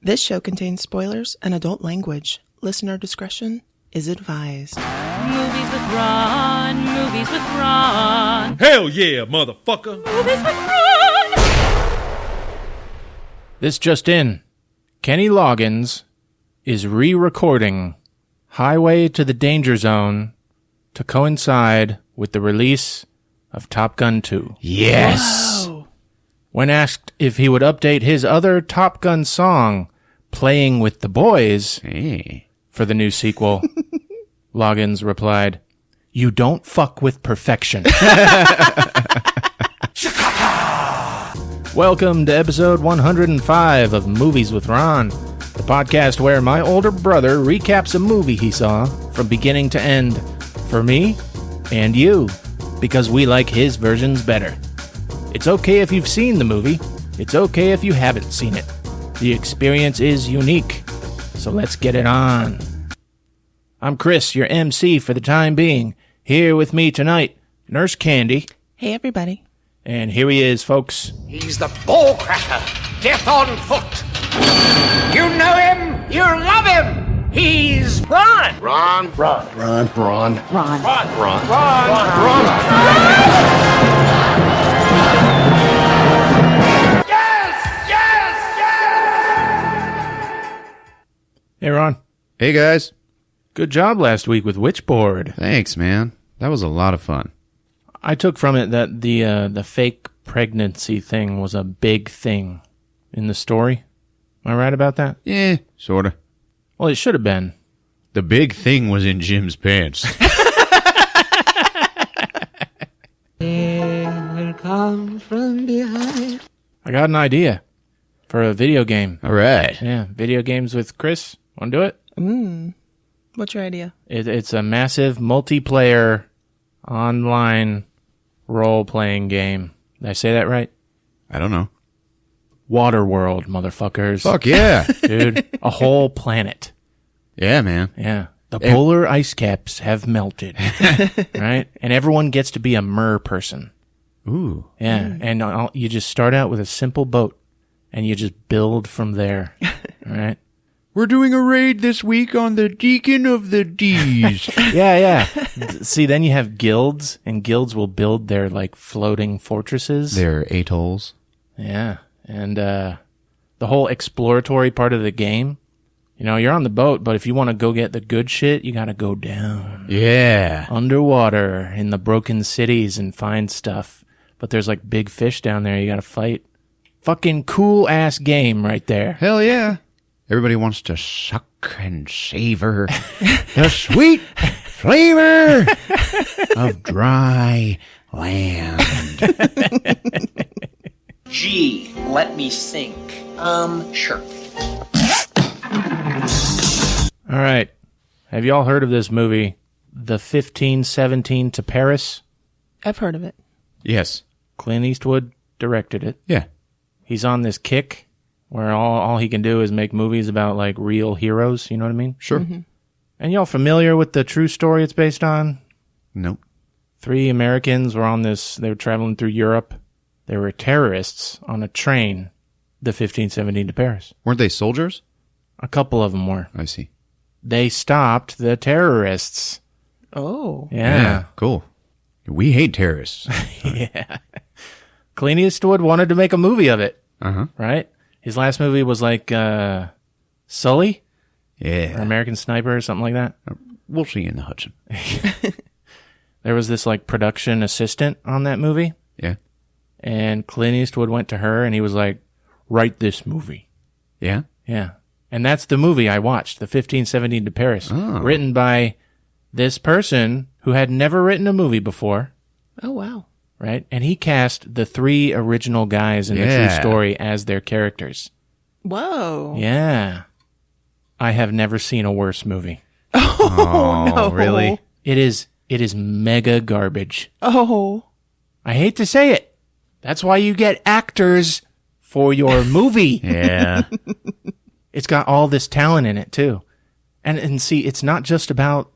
This show contains spoilers and adult language. Listener discretion is advised. Movies with Ron, movies with Ron. Hell yeah, motherfucker. Movies with Ron. This just in. Kenny Loggins is re-recording Highway to the Danger Zone to coincide with the release of Top Gun 2. Yes! Whoa. When asked if he would update his other Top Gun song, Playing with the Boys, for the new sequel, Loggins replied, "You don't fuck with perfection." Welcome to episode 105 of Movies with Ron, the podcast where my older brother recaps a movie he saw from beginning to end for me and you, because we like his versions better. It's okay if you've seen the movie. It's okay if you haven't seen it. The experience is unique, so let's get it on. I'm Chris, your MC for the time being. Here with me tonight, Nurse Candy. Hey, everybody. And here he is, folks. He's the ball cracker, death on foot. You know him, you love him. He's Ron. Ron. Hey, Ron. Hey, guys. Good job last week with Witchboard. Thanks, man. That was a lot of fun. I took from it that the fake pregnancy thing was a big thing in the story. Am I right about that? Yeah, sort of. Well, it should have been. The big thing was in Jim's pants. Come from behind. I got an idea for a video game. All right. Yeah, video games with Chris. Want to do it? What's your idea? It's a massive multiplayer online role-playing game. Did I say that right? I don't know. Waterworld, motherfuckers. Fuck yeah. Dude, a whole planet. Yeah, man. Yeah. The polar ice caps have melted. Right? And everyone gets to be a mer person. Ooh. Yeah. And you just start out with a simple boat, and you just build from there. All right? We're doing a raid this week on the Deacon of the D's. Yeah. See, then you have guilds, and guilds will build their, like, floating fortresses. They're atolls. Yeah. And the whole exploratory part of the game, you know, you're on the boat, but if you want to go get the good shit, you got to go down. Yeah. Underwater in the broken cities and find stuff. But there's, like, big fish down there you got to fight. Fucking cool-ass game right there. Hell yeah. Everybody wants to suck and savor the sweet flavor of dry land. Gee, let me think. Sure. All right. Have you all heard of this movie, The 1517 to Paris? I've heard of it. Yes. Clint Eastwood directed it. Yeah. He's on this kick where all he can do is make movies about, like, real heroes. You know what I mean? Sure. And y'all familiar with the true story it's based on? Nope. 3 Americans were on this. They were traveling through Europe. They were terrorists on a train, the 1517 to Paris. Weren't they soldiers? A couple of them were. I see. They stopped the terrorists. Oh. Yeah. Cool. We hate terrorists. Yeah. Clint Eastwood wanted to make a movie of it, Uh-huh. right? His last movie was like Sully or Yeah. American Sniper or something like that. We'll see you in the Hudson. There was this, like, production assistant on that movie, Yeah. and Clint Eastwood went to her and he was like, "Write this movie." Yeah? Yeah. And that's the movie I watched, The 1517 to Paris, Oh. written by this person who had never written a movie before, Oh, wow. right? And he cast the 3 original guys in the true Yeah. story as their characters. Whoa. Yeah. I have never seen a worse movie. Oh, no. really? It is mega garbage. Oh. I hate to say it. That's why you get actors for your movie. Yeah. It's got all this talent in it too. And see, it's not just about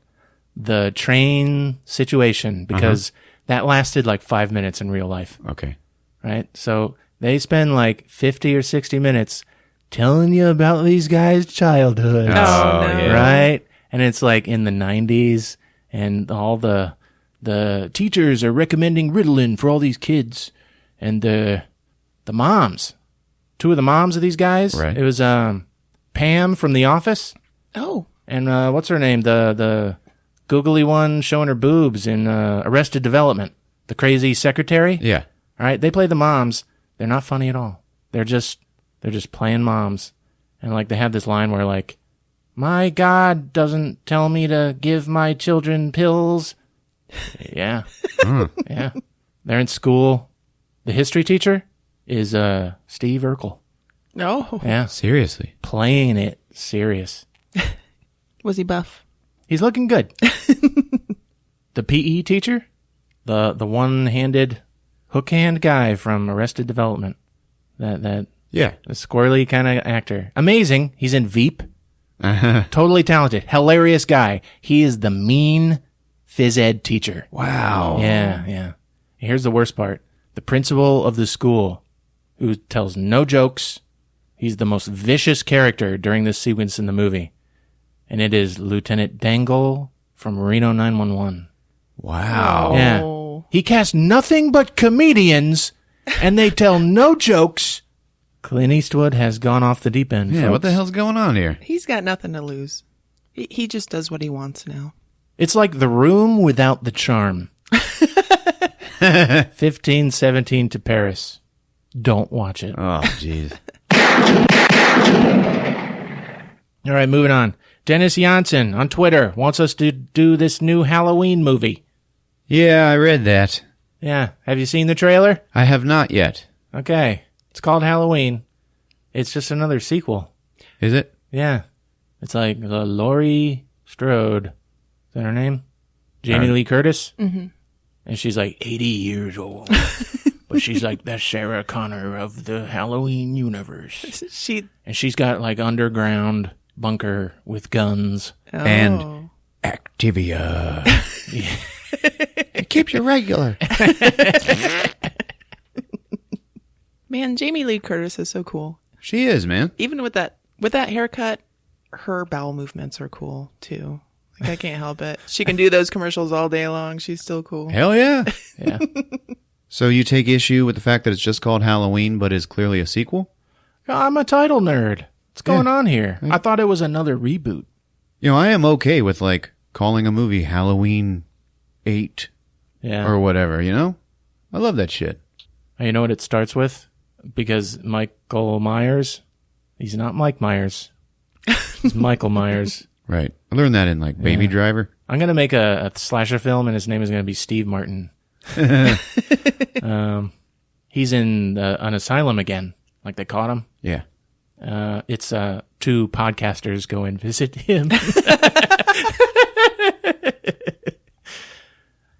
the train situation, because that lasted like 5 minutes in real life, Okay. right? So they spend like 50 or 60 minutes telling you about these guys' childhoods. Oh, no. Yeah. Right? And it's like in the 90s, and all the teachers are recommending Ritalin for all these kids. And the moms, two of the moms of these guys, Right. it was Pam from The Office, Oh, and what's her name? The googly one showing her boobs in Arrested Development, the crazy secretary. Yeah. All right, they play the moms. They're not funny at all. They're just playing moms. And like they have this line where like, my God doesn't tell me to give my children pills. Yeah. Yeah. They're in school. The history teacher is Steve Urkel. no. Yeah. Seriously. Playing it serious. Was he buff? He's looking good. The PE teacher, the one-handed hook hand guy from Arrested Development. That Yeah. the squirrely kind of actor. Amazing. He's in Veep. Uh-huh. Totally talented. Hilarious guy. He is the mean phys ed teacher. Wow. Yeah, yeah. Here's the worst part. The principal of the school, who tells no jokes. He's the most vicious character during this sequence in the movie. And it is Lieutenant Dangle from Reno 911. Wow. Yeah. Oh. He casts nothing but comedians, and they tell no jokes. Clint Eastwood has gone off the deep end. Yeah, folks. what the hell's going on here? He's got nothing to lose. He just does what he wants now. It's like The Room without the charm. 1517 to Paris. Don't watch it. Oh, jeez. All right, moving on. Dennis Janssen on Twitter wants us to do this new Halloween movie. Yeah, I read that. Yeah. Have you seen the trailer? I have not yet. Okay. It's called Halloween. It's just another sequel. Is it? Yeah. It's like Laurie Strode. Is that her name? Jamie Lee Curtis? Mm-hmm. And she's like 80 years old. But she's like the Sarah Connor of the Halloween universe. And she's got like underground bunker with guns. And Activia. It keeps you regular. Man, Jamie Lee Curtis is so cool. She is, man. Even with that haircut, her bowel movements are cool too. Like I can't help it. She can do those commercials all day long. She's still cool. Hell yeah. Yeah. So you take issue with the fact that it's just called Halloween, but is clearly a sequel? I'm a title nerd. What's going on here? I thought it was another reboot. You know, I am okay with like calling a movie Halloween 8 Yeah. or whatever, you know? I love that shit. You know what it starts with? Because Michael Myers, he's not Mike Myers. He's Michael Myers. Right. I learned that in like Baby Driver. I'm going to make a slasher film, and his name is going to be Steve Martin. He's in an asylum again. Like they caught him. Yeah. It's two podcasters go and visit him.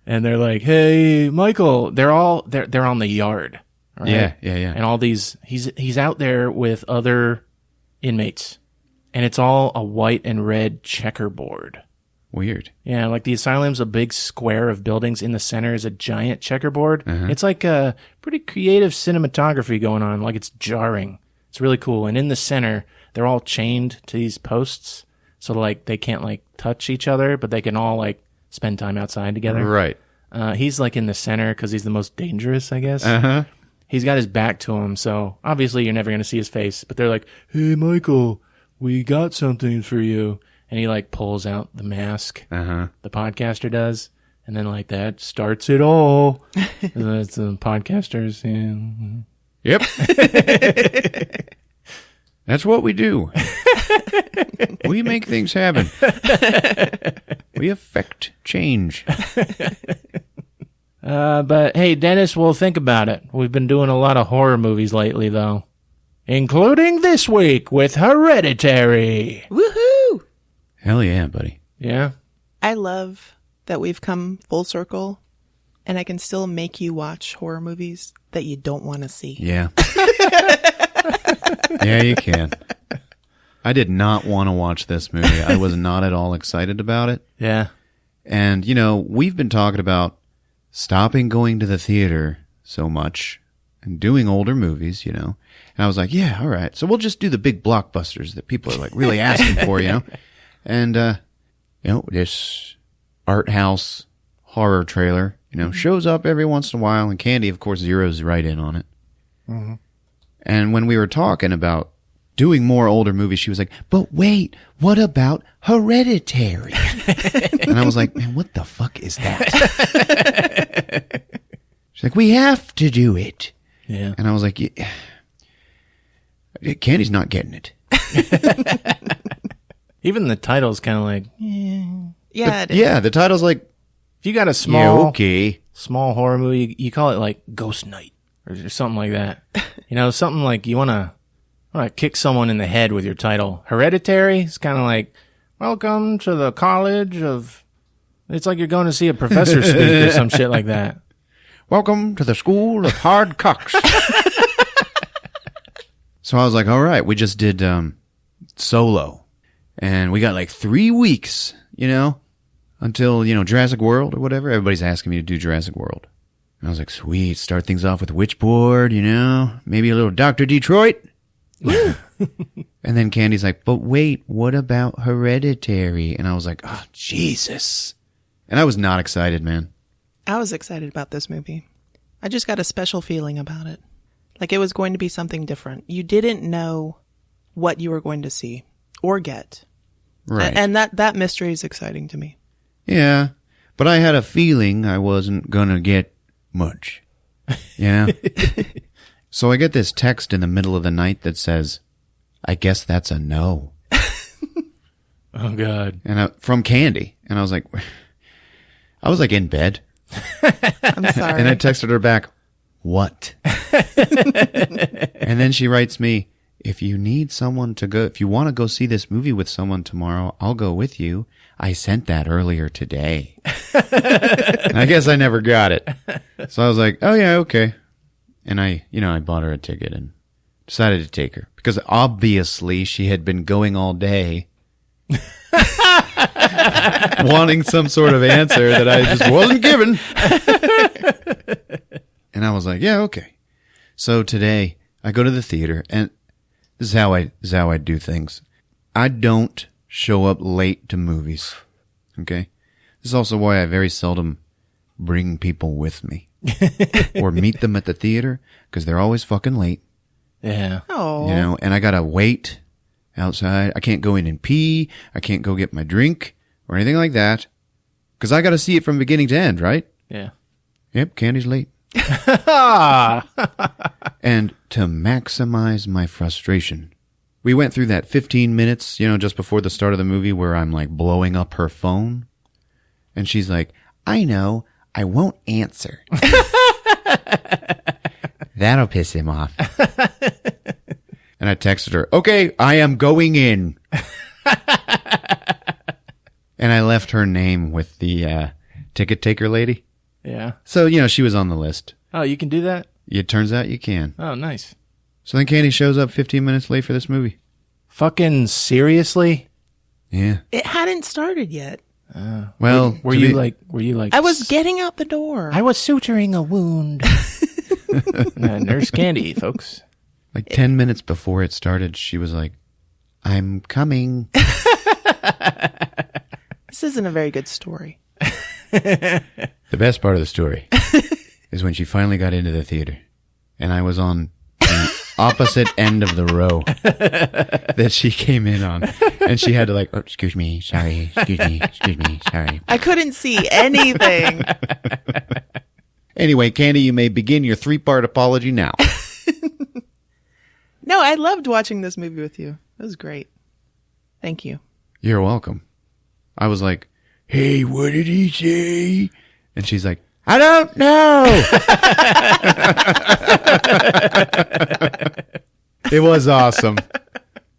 And they're like, "Hey, Michael." They're on the yard. Right? Yeah. And all these, he's out there with other inmates, and it's all a white and red checkerboard. Weird. Yeah, like the asylum's a big square of buildings. In the center is a giant checkerboard. It's like a pretty creative cinematography going on. Like it's jarring. It's really cool. And in the center, they're all chained to these posts, so like they can't like touch each other, but they can all like spend time outside together. Right. He's like in the center because he's the most dangerous, I guess. Uh-huh. He's got his back to him, so obviously you're never going to see his face. But they're like, "Hey, Michael, we got something for you." And he like pulls out the mask. Uh-huh. The podcaster does. And then like that starts it all. And that's the podcasters. Yeah. Yep. That's what we do. We make things happen. We affect change. But hey, Dennis, we'll think about it. We've been doing a lot of horror movies lately, though. Including this week with Hereditary. Woohoo! Hell yeah, buddy. Yeah? I love that we've come full circle and I can still make you watch horror movies that you don't want to see. Yeah. Yeah, you can. I did not want to watch this movie. I was not at all excited about it. Yeah. And, you know, we've been talking about stopping going to the theater so much. doing older movies, you know. And I was like, yeah, all right. So we'll just do the big blockbusters that people are like really asking for, you know. And, you know, this art house horror trailer, you know, shows up every once in a while. And Candy, of course, zeroes right in on it. Mm-hmm. And when we were talking about doing more older movies, she was like, but wait, what about Hereditary? And I was like, man, what the fuck is that? She's like, we have to do it. Yeah. And I was like, yeah. Candy's not getting it. Even the title's kind of like, Yeah, it is. Yeah, the title's like, if you got a small small horror movie, you call it like Ghost Night or something like that. You know, something like you want to kick someone in the head with your title. Hereditary is kind of like, welcome to the college of, it's like you're going to see a professor speak or some shit like that. Welcome to the school of hard cocks. So I was like, all right, we just did Solo. And we got like 3 weeks, you know, until, you know, Jurassic World or whatever. Everybody's asking me to do Jurassic World. And I was like, sweet, start things off with Witchboard, you know, maybe a little Dr. Detroit. And then Candy's like, but wait, what about Hereditary? And I was like, oh, Jesus. And I was not excited, man. I was excited about this movie. I just got a special feeling about it. Like it was going to be something different. You didn't know what you were going to see or get. Right. And that mystery is exciting to me. Yeah. But I had a feeling I wasn't going to get much. Yeah. So I get this text in the middle of the night that says, I guess that's a no. Oh, God. And from Candy. And I was like in bed. I'm sorry. And I texted her back, what? And then she writes me, if you need someone to go, if you want to go see this movie with someone tomorrow, I'll go with you. I sent that earlier today. And I guess I never got it. So I was like, oh yeah, okay. And I bought her a ticket and decided to take her because obviously she had been going all day wanting some sort of answer that I just wasn't given. And I was like, yeah, okay. So today I go to the theater, and this is how I do things. I don't show up late to movies. Okay? This is also why I very seldom bring people with me or meet them at the theater because they're always fucking late. Yeah. Oh. You know, and I gotta wait outside. I can't go in and pee. I can't go get my drink or anything like that because I gotta see it from beginning to end, right? Yeah. Yep, Candy's late. And to maximize my frustration, we went through that 15 minutes, you know, just before the start of the movie where I'm like blowing up her phone. And she's like, I know, I won't answer. That'll piss him off. And I texted her, okay, I am going in. And I left her name with the ticket taker lady. Yeah. So, you know, she was on the list. Oh, you can do that? It turns out you can. Oh, nice. So then Candy shows up 15 minutes late for this movie. Fucking seriously? Yeah. It hadn't started yet. Well, Were you like? I was getting out the door. I was suturing a wound. Nurse Candy, folks. like 10 minutes before it started, she was like, I'm coming. This isn't a very good story. The best part of the story is when she finally got into the theater and I was on the opposite end of the row that she came in on. And she had to like, oh, excuse me, sorry, sorry. I couldn't see anything. Anyway, Candy, you may begin your 3-part apology now. No, I loved watching this movie with you. It was great. Thank you. You're welcome. I was like, hey, what did he say? And she's like, I don't know. It was awesome.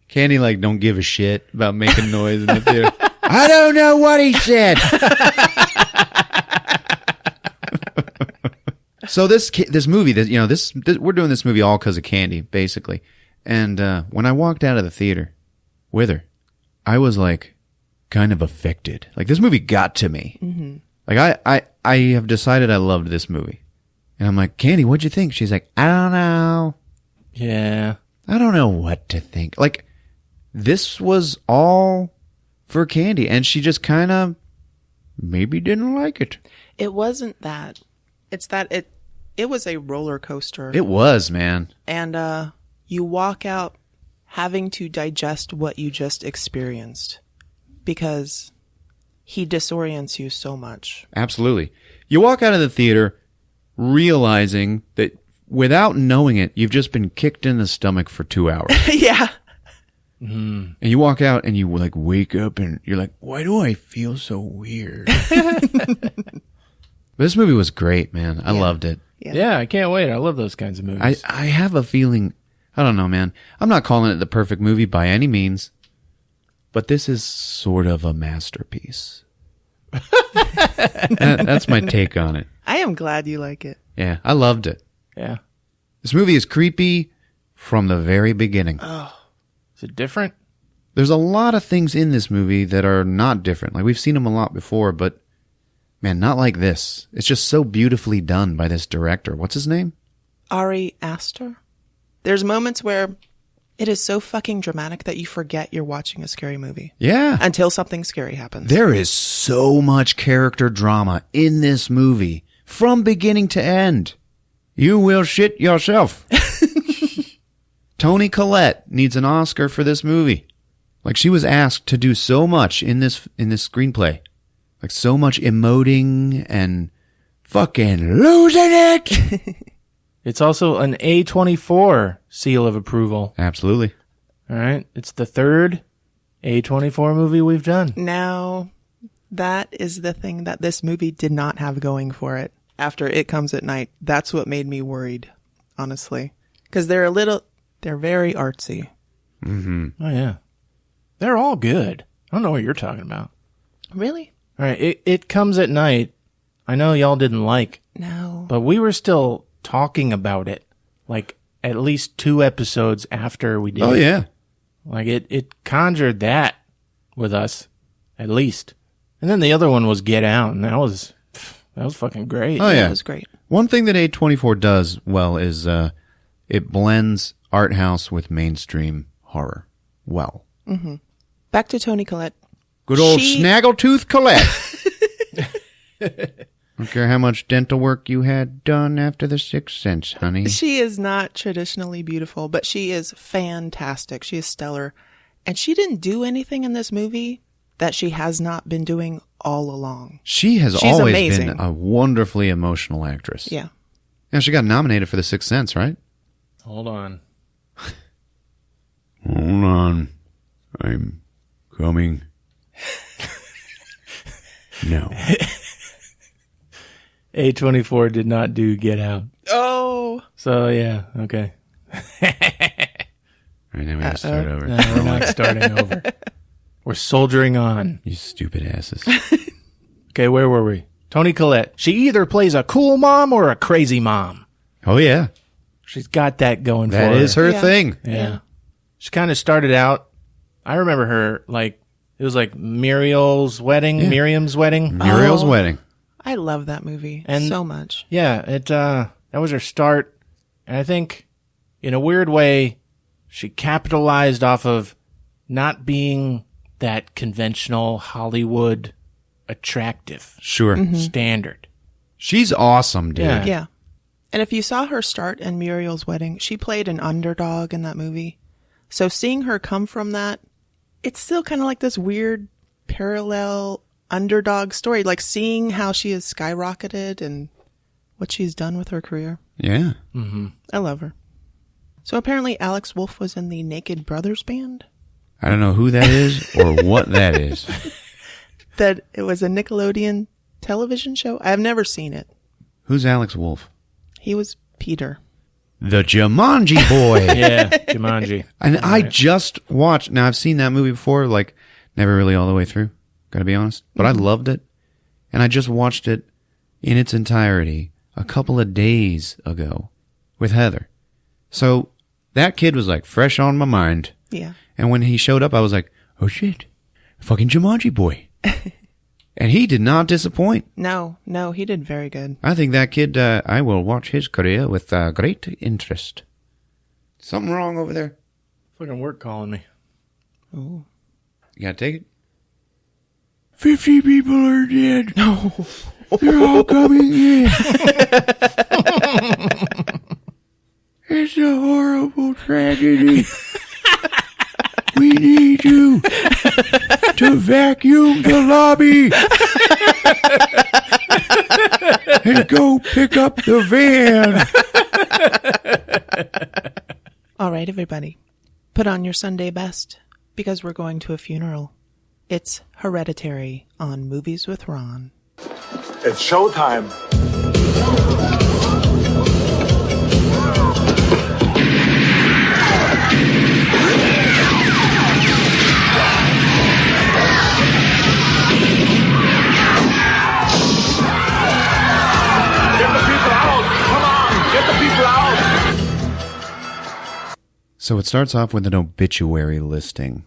Candy like don't give a shit about making noise in the theater. I don't know what he said. So this movie, we're doing this movie all because of Candy, basically. And when I walked out of the theater with her, I was like kind of affected. Like this movie got to me. Mm-hmm. Like I have decided I loved this movie, And I'm like, Candy, what'd you think? She's like, I don't know. Yeah. I don't know what to think. Like, this was all for Candy, and she just kind of maybe didn't like it. It wasn't that. It's that it was a roller coaster. It was, man. And you walk out having to digest what you just experienced because he disorients you so much. Absolutely. You walk out of the theater realizing that without knowing it, you've just been kicked in the stomach for 2 hours. Yeah. And you walk out and you like wake up and you're like, why do I feel so weird? This movie was great, man. I loved it. Yeah, I can't wait. I love those kinds of movies. I have a feeling, I don't know, man. I'm not calling it the perfect movie by any means, but this is sort of a masterpiece. That's my take on it. I am glad you like it. Yeah, I loved it. Yeah. This movie is creepy from the very beginning. Is it different? There's a lot of things in this movie that are not different. Like, we've seen them a lot before, but man, not like this. It's just so beautifully done by this director. What's his name? Ari Aster. There's moments where it is so fucking dramatic that you forget you're watching a scary movie. Yeah. Until something scary happens. There is so much character drama in this movie from beginning to end. You will shit yourself. Toni Collette needs an Oscar for this movie. Like, she was asked to do so much in this screenplay. Like, so much emoting and fucking losing it. It's also an A24 seal of approval. Absolutely. All right. It's the third A24 movie we've done. Now, that is the thing that this movie did not have going for it. After It Comes at Night, that's what made me worried, honestly. Because they're very artsy. Mm-hmm. Oh, yeah. They're all good. I don't know what you're talking about. Really? All right. It Comes at Night. I know y'all didn't like, No. but we were still talking about it like at least 2 episodes after we did Oh, it. yeah. Like it conjured that with us, at least. And then the other one was Get Out, and that was fucking great. Oh, yeah. That was great. One thing that A24 does well is it blends art house with mainstream horror well. Mm-hmm. Back to Toni Collette. Good old Snaggletooth Collette. Don't care how much dental work you had done after The Sixth Sense, honey. She is not traditionally beautiful, but she is fantastic. She is stellar. And she didn't do anything in this movie that she has not been doing all along. She's always amazing. been a wonderfully emotional actress. Yeah. Yeah, she got nominated for The Sixth Sense, right? Hold on. Hold on. I'm coming. No. A24 did not do Get Out. Oh. So, yeah, okay. All right, now we have to start over. No, we're not starting over. We're soldiering on. You stupid asses. Okay, where were we? Toni Collette. She either plays a cool mom or a crazy mom. Oh, yeah. She's got that going for her. That is her Yeah. thing. Yeah. She kind of started out, I remember her, like, it was like Muriel's wedding, Miriam's wedding. Muriel's wedding. I love that movie And- so much. Yeah, that was her start. And I think, in a weird way, she capitalized off of not being that conventional Hollywood attractive Sure. standard. She's awesome, dude. Yeah. Yeah. And if you saw her start in Muriel's Wedding, she played an underdog in that movie. So seeing her come from that, it's still kind of like this weird parallel underdog story. Like seeing how she has skyrocketed and what she's done with her career. Yeah. I love her. So apparently Alex Wolff was in the Naked Brothers band. I don't know who that is or what that is. That it was a Nickelodeon television show. I have never seen it. Who's Alex Wolff? He was Peter. The Jumanji Boy. Yeah, Jumanji. And I just watched, now I've seen that movie before, like never really all the way through, gotta be honest, but I loved it. And I just watched it in its entirety a couple of days ago with Heather. So that kid was like fresh on my mind. Yeah. And when he showed up, I was like, oh shit, fucking Jumanji Boy. And he did not disappoint. No, he did very good. I think that kid, I will watch his career with great interest. Something wrong over there? Fucking work calling me. Oh. You gotta take it? 50 people are dead. No. They're all coming in. It's a horrible tragedy. We need you to vacuum the lobby and go pick up the van. All right, everybody. Put on your Sunday best because we're going to a funeral. It's Hereditary on Movies with Ron. It's showtime. Get the people out! Come on! Get the people out! So it starts off with an obituary listing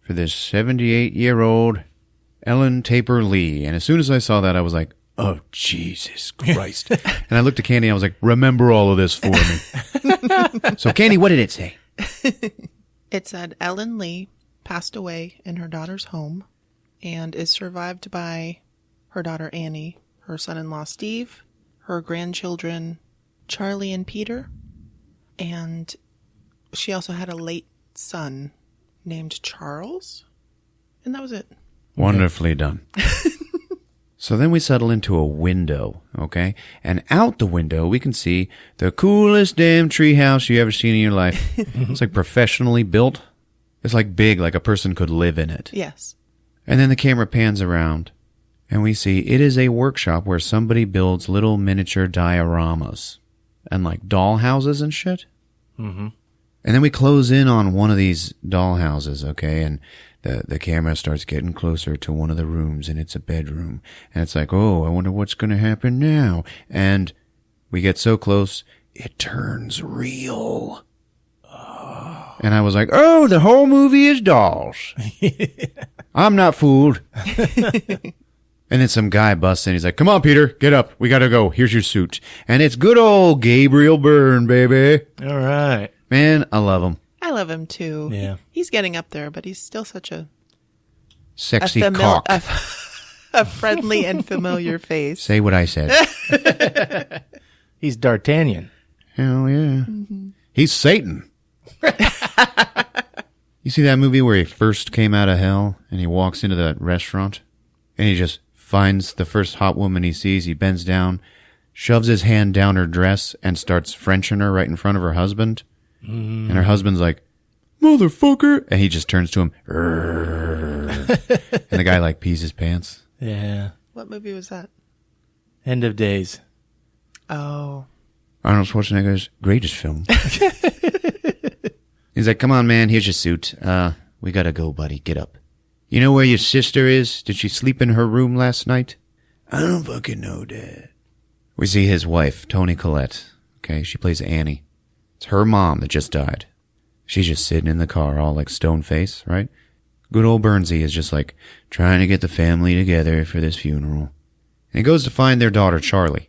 for this 78-year-old Ellen Taper Lee. And as soon as I saw that, I was like, oh, Jesus Christ. And I looked at Candy and I was like, remember all of this for me. So, Candy, what did it say? It said Ellen Lee passed away in her daughter's home and is survived by her daughter Annie, her son-in-law Steve, her grandchildren Charlie and Peter, and she also had a late son named Charles, and that was it. Wonderfully done. So then we settle into a window, okay? And out the window, we can see the coolest damn treehouse you ever seen in your life. It's like professionally built. It's like big, like a person could live in it. Yes. And then the camera pans around, and we see it is a workshop where somebody builds little miniature dioramas and like doll houses and shit. Mm-hmm. And then we close in on one of these doll houses, okay? And the camera starts getting closer to one of the rooms, and it's a bedroom. And it's like, oh, I wonder what's going to happen now. And we get so close, it turns real. Oh. And I was like, oh, the whole movie is dolls. I'm not fooled. And then some guy busts in. He's like, come on, Peter, get up. We got to go. Here's your suit. And it's good old Gabriel Byrne, baby. All right. Man, I love him. I love him too. Yeah. He's getting up there, but he's still such a Sexy cock. a friendly and familiar face. Say what I said. He's D'Artagnan. Hell yeah. Mm-hmm. He's Satan. You see that movie where he first came out of hell and he walks into that restaurant and he just finds the first hot woman he sees. He bends down, shoves his hand down her dress and starts Frenching her right in front of her husband. And her husband's like, motherfucker. And he just turns to him. And the guy like pees his pants. Yeah. What movie was that? End of Days. Oh. Arnold Schwarzenegger's greatest film. He's like, come on, man. Here's your suit. We gotta go, buddy. Get up. You know where your sister is? Did she sleep in her room last night? I don't fucking know, Dad. We see his wife, Toni Collette. Okay, she plays Annie. It's her mom that just died. She's just sitting in the car all like stone face, right? Good old Bernsey is just like trying to get the family together for this funeral. And he goes to find their daughter, Charlie.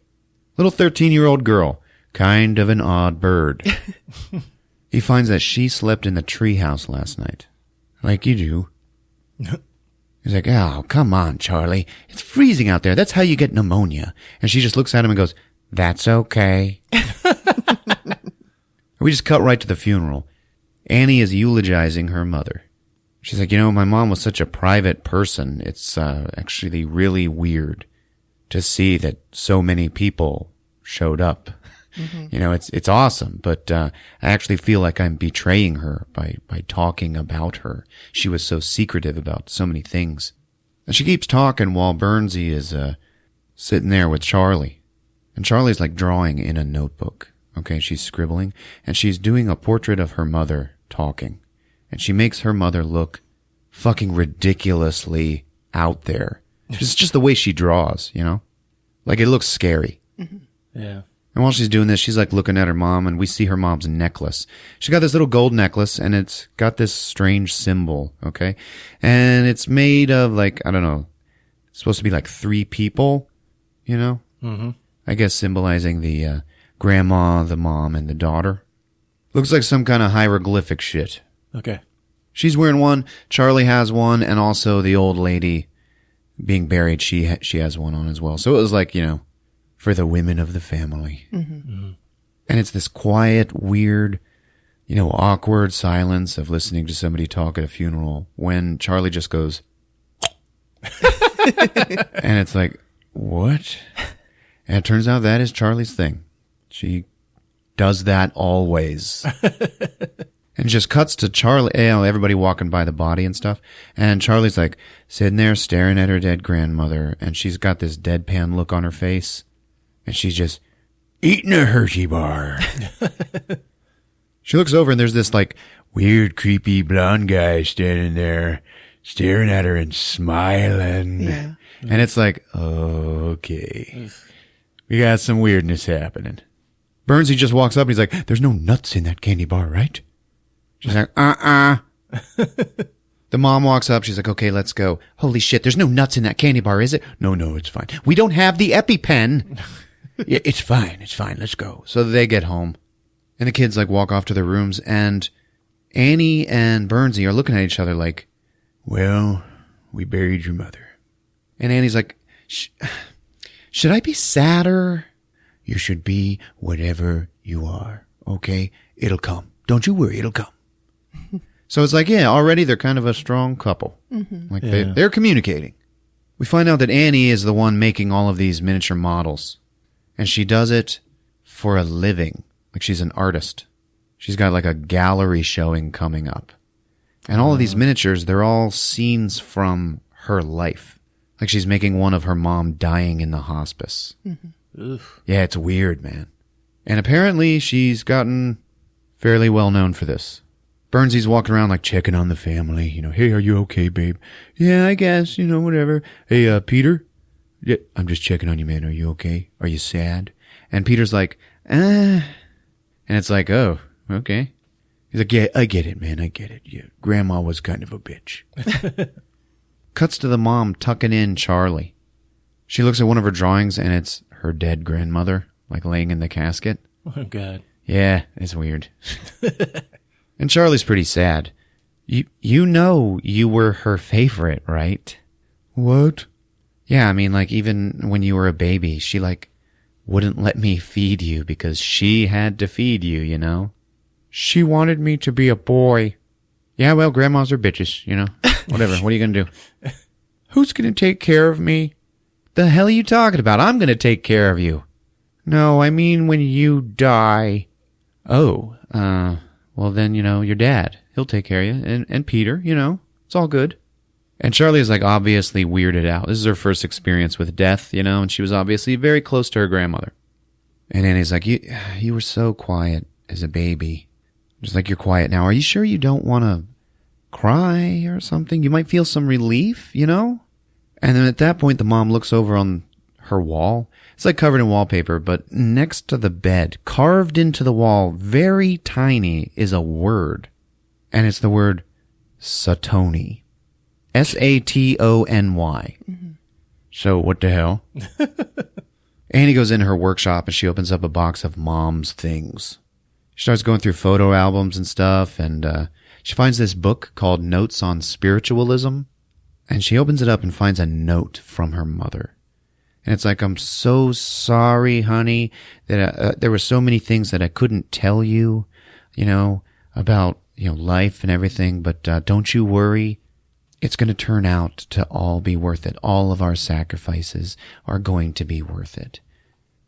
Little 13-year-old girl. Kind of an odd bird. He finds that she slept in the treehouse last night. Like you do. He's like, oh, come on, Charlie. It's freezing out there. That's how you get pneumonia. And she just looks at him and goes, that's okay. We just cut right to the funeral. Annie is eulogizing her mother. She's like, you know, my mom was such a private person. It's actually really weird to see that so many people showed up. Mm-hmm. You know, it's awesome, but I actually feel like I'm betraying her by talking about her. She was so secretive about so many things. And she keeps talking while Bernsey is sitting there with Charlie. And Charlie's like drawing in a notebook. Okay, she's scribbling, and she's doing a portrait of her mother talking. And she makes her mother look fucking ridiculously out there. It's just the way she draws, you know? Like, it looks scary. Mm-hmm. Yeah. And while she's doing this, she's like looking at her mom, and we see her mom's necklace. She got this little gold necklace, and it's got this strange symbol, okay? And it's made of, like, I don't know, supposed to be like 3 people, you know? Mm-hmm. I guess symbolizing the grandma, the mom, and the daughter. Looks like some kind of hieroglyphic shit. Okay. She's wearing one, Charlie has one, and also the old lady being buried, she has one on as well. So it was like, for the women of the family. Mm-hmm. Mm-hmm. And it's this quiet, weird, awkward silence of listening to somebody talk at a funeral when Charlie just goes, and it's like, what? And it turns out that is Charlie's thing. She does that always. And it just cuts to Charlie, everybody walking by the body and stuff. And Charlie's like sitting there staring at her dead grandmother. And she's got this deadpan look on her face. And she's just eating a Hershey bar. She looks over and there's this like weird, creepy blonde guy standing there staring at her and smiling. Yeah. And it's like, okay, we got some weirdness happening. Burnsy just walks up and he's like, there's no nuts in that candy bar, right? She's like, The mom walks up. She's like, okay, let's go. Holy shit, there's no nuts in that candy bar, is it? No, it's fine. We don't have the EpiPen. Yeah, it's fine. Let's go. So they get home. And the kids like walk off to their rooms. And Annie and Burnsy are looking at each other like, well, we buried your mother. And Annie's like, should I be sadder? You should be whatever you are. Okay? It'll come. Don't you worry. It'll come. So it's like, yeah, already they're kind of a strong couple. Mm-hmm. Like they're communicating. We find out that Annie is the one making all of these miniature models. And she does it for a living. Like she's an artist. She's got like a gallery showing coming up. And all of these miniatures, they're all scenes from her life. Like she's making one of her mom dying in the hospice. Mm-hmm. Yeah, it's weird, man. And apparently she's gotten fairly well known for this. Burnsy's walking around like checking on the family. Hey, are you okay, babe? Yeah, I guess, whatever. Hey, Peter? Yeah, I'm just checking on you, man. Are you okay? Are you sad? And Peter's like, And it's like, oh, okay. He's like, yeah, I get it, man. I get it. Yeah, Grandma was kind of a bitch. Cuts to the mom tucking in Charlie. She looks at one of her drawings and it's her dead grandmother, like laying in the casket. Oh, God. Yeah, it's weird. And Charlie's pretty sad. You know you were her favorite, right? What? Yeah, I mean, like, even when you were a baby, she, like, wouldn't let me feed you because she had to feed you, She wanted me to be a boy. Yeah, well, grandmas are bitches, Whatever. What are you going to do? Who's going to take care of me? The hell are you talking about? I'm going to take care of you. No, I mean when you die. Oh, well then, your dad. He'll take care of you. And Peter, it's all good. And Charlie is like obviously weirded out. This is her first experience with death, and she was obviously very close to her grandmother. And Annie's like, you were so quiet as a baby. Just like you're quiet now. Are you sure you don't want to cry or something? You might feel some relief, And then at that point, the mom looks over on her wall. It's like covered in wallpaper, but next to the bed, carved into the wall, very tiny, is a word. And it's the word Satony. Satony. Mm-hmm. So what the hell? Annie goes into her workshop and she opens up a box of mom's things. She starts going through photo albums and stuff, and she finds this book called Notes on Spiritualism. And she opens it up and finds a note from her mother. And it's like, I'm so sorry, honey, that there were so many things that I couldn't tell you, about, life and everything. But don't you worry. It's going to turn out to all be worth it. All of our sacrifices are going to be worth it.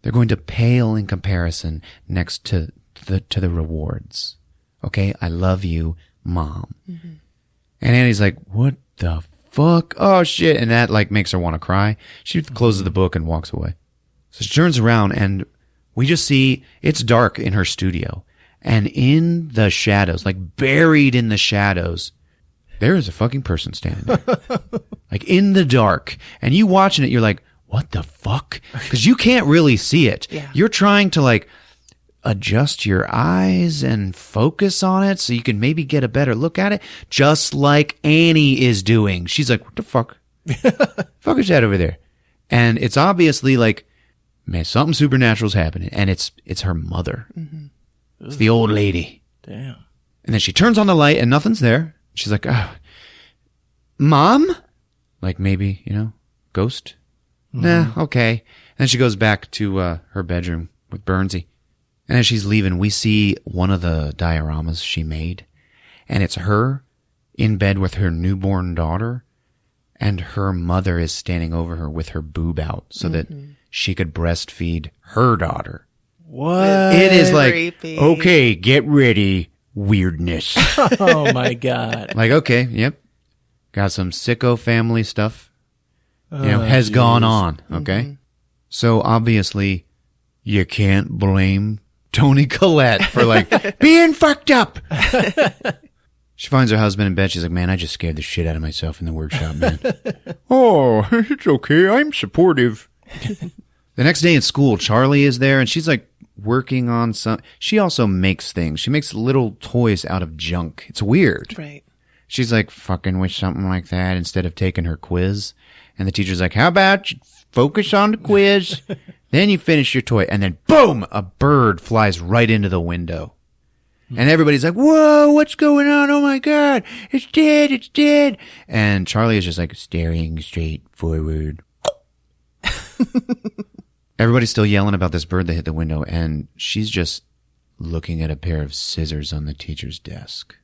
They're going to pale in comparison next to the rewards. Okay? I love you, Mom. Mm-hmm. And Annie's like, what the fuck? Oh, shit. And that, like, makes her want to cry. She closes the book and walks away. So she turns around, and we just see it's dark in her studio. And in the shadows, like buried in the shadows, there is a fucking person standing there. Like in the dark. And you watching it, you're like, what the fuck? Because you can't really see it. Yeah. You're trying to, like, adjust your eyes and focus on it so you can maybe get a better look at it, just like Annie is doing. She's like, what the fuck? Fuck is that over there? And it's obviously like, man, something supernatural's happening. And it's her mother. Mm-hmm. It's the old lady. Damn. And then she turns on the light and nothing's there. She's like, oh, Mom? Like maybe, ghost? Nah, okay. And then she goes back to her bedroom with Bernsey. And as she's leaving, we see one of the dioramas she made. And it's her in bed with her newborn daughter. And her mother is standing over her with her boob out so that she could breastfeed her daughter. What? It is like, Creepy. okay, get ready, weirdness. Oh my God. Like, okay, yep. Got some sicko family stuff, has gone on, okay? So obviously, you can't blame Toni Collette for like, being fucked up. She finds her husband in bed. She's like, man, I just scared the shit out of myself in the workshop, man. Oh, it's okay. I'm supportive. The next day at school, Charlie is there, and she's like working on some... She also makes things. She makes little toys out of junk. It's weird. Right. She's like fucking with something like that instead of taking her quiz. And the teacher's like, how about you focus on the quiz, then you finish your toy. And then, boom, a bird flies right into the window. And everybody's like, whoa, what's going on? Oh my God, it's dead, it's dead. And Charlie is just like staring straight forward. Everybody's still yelling about this bird that hit the window, and she's just looking at a pair of scissors on the teacher's desk.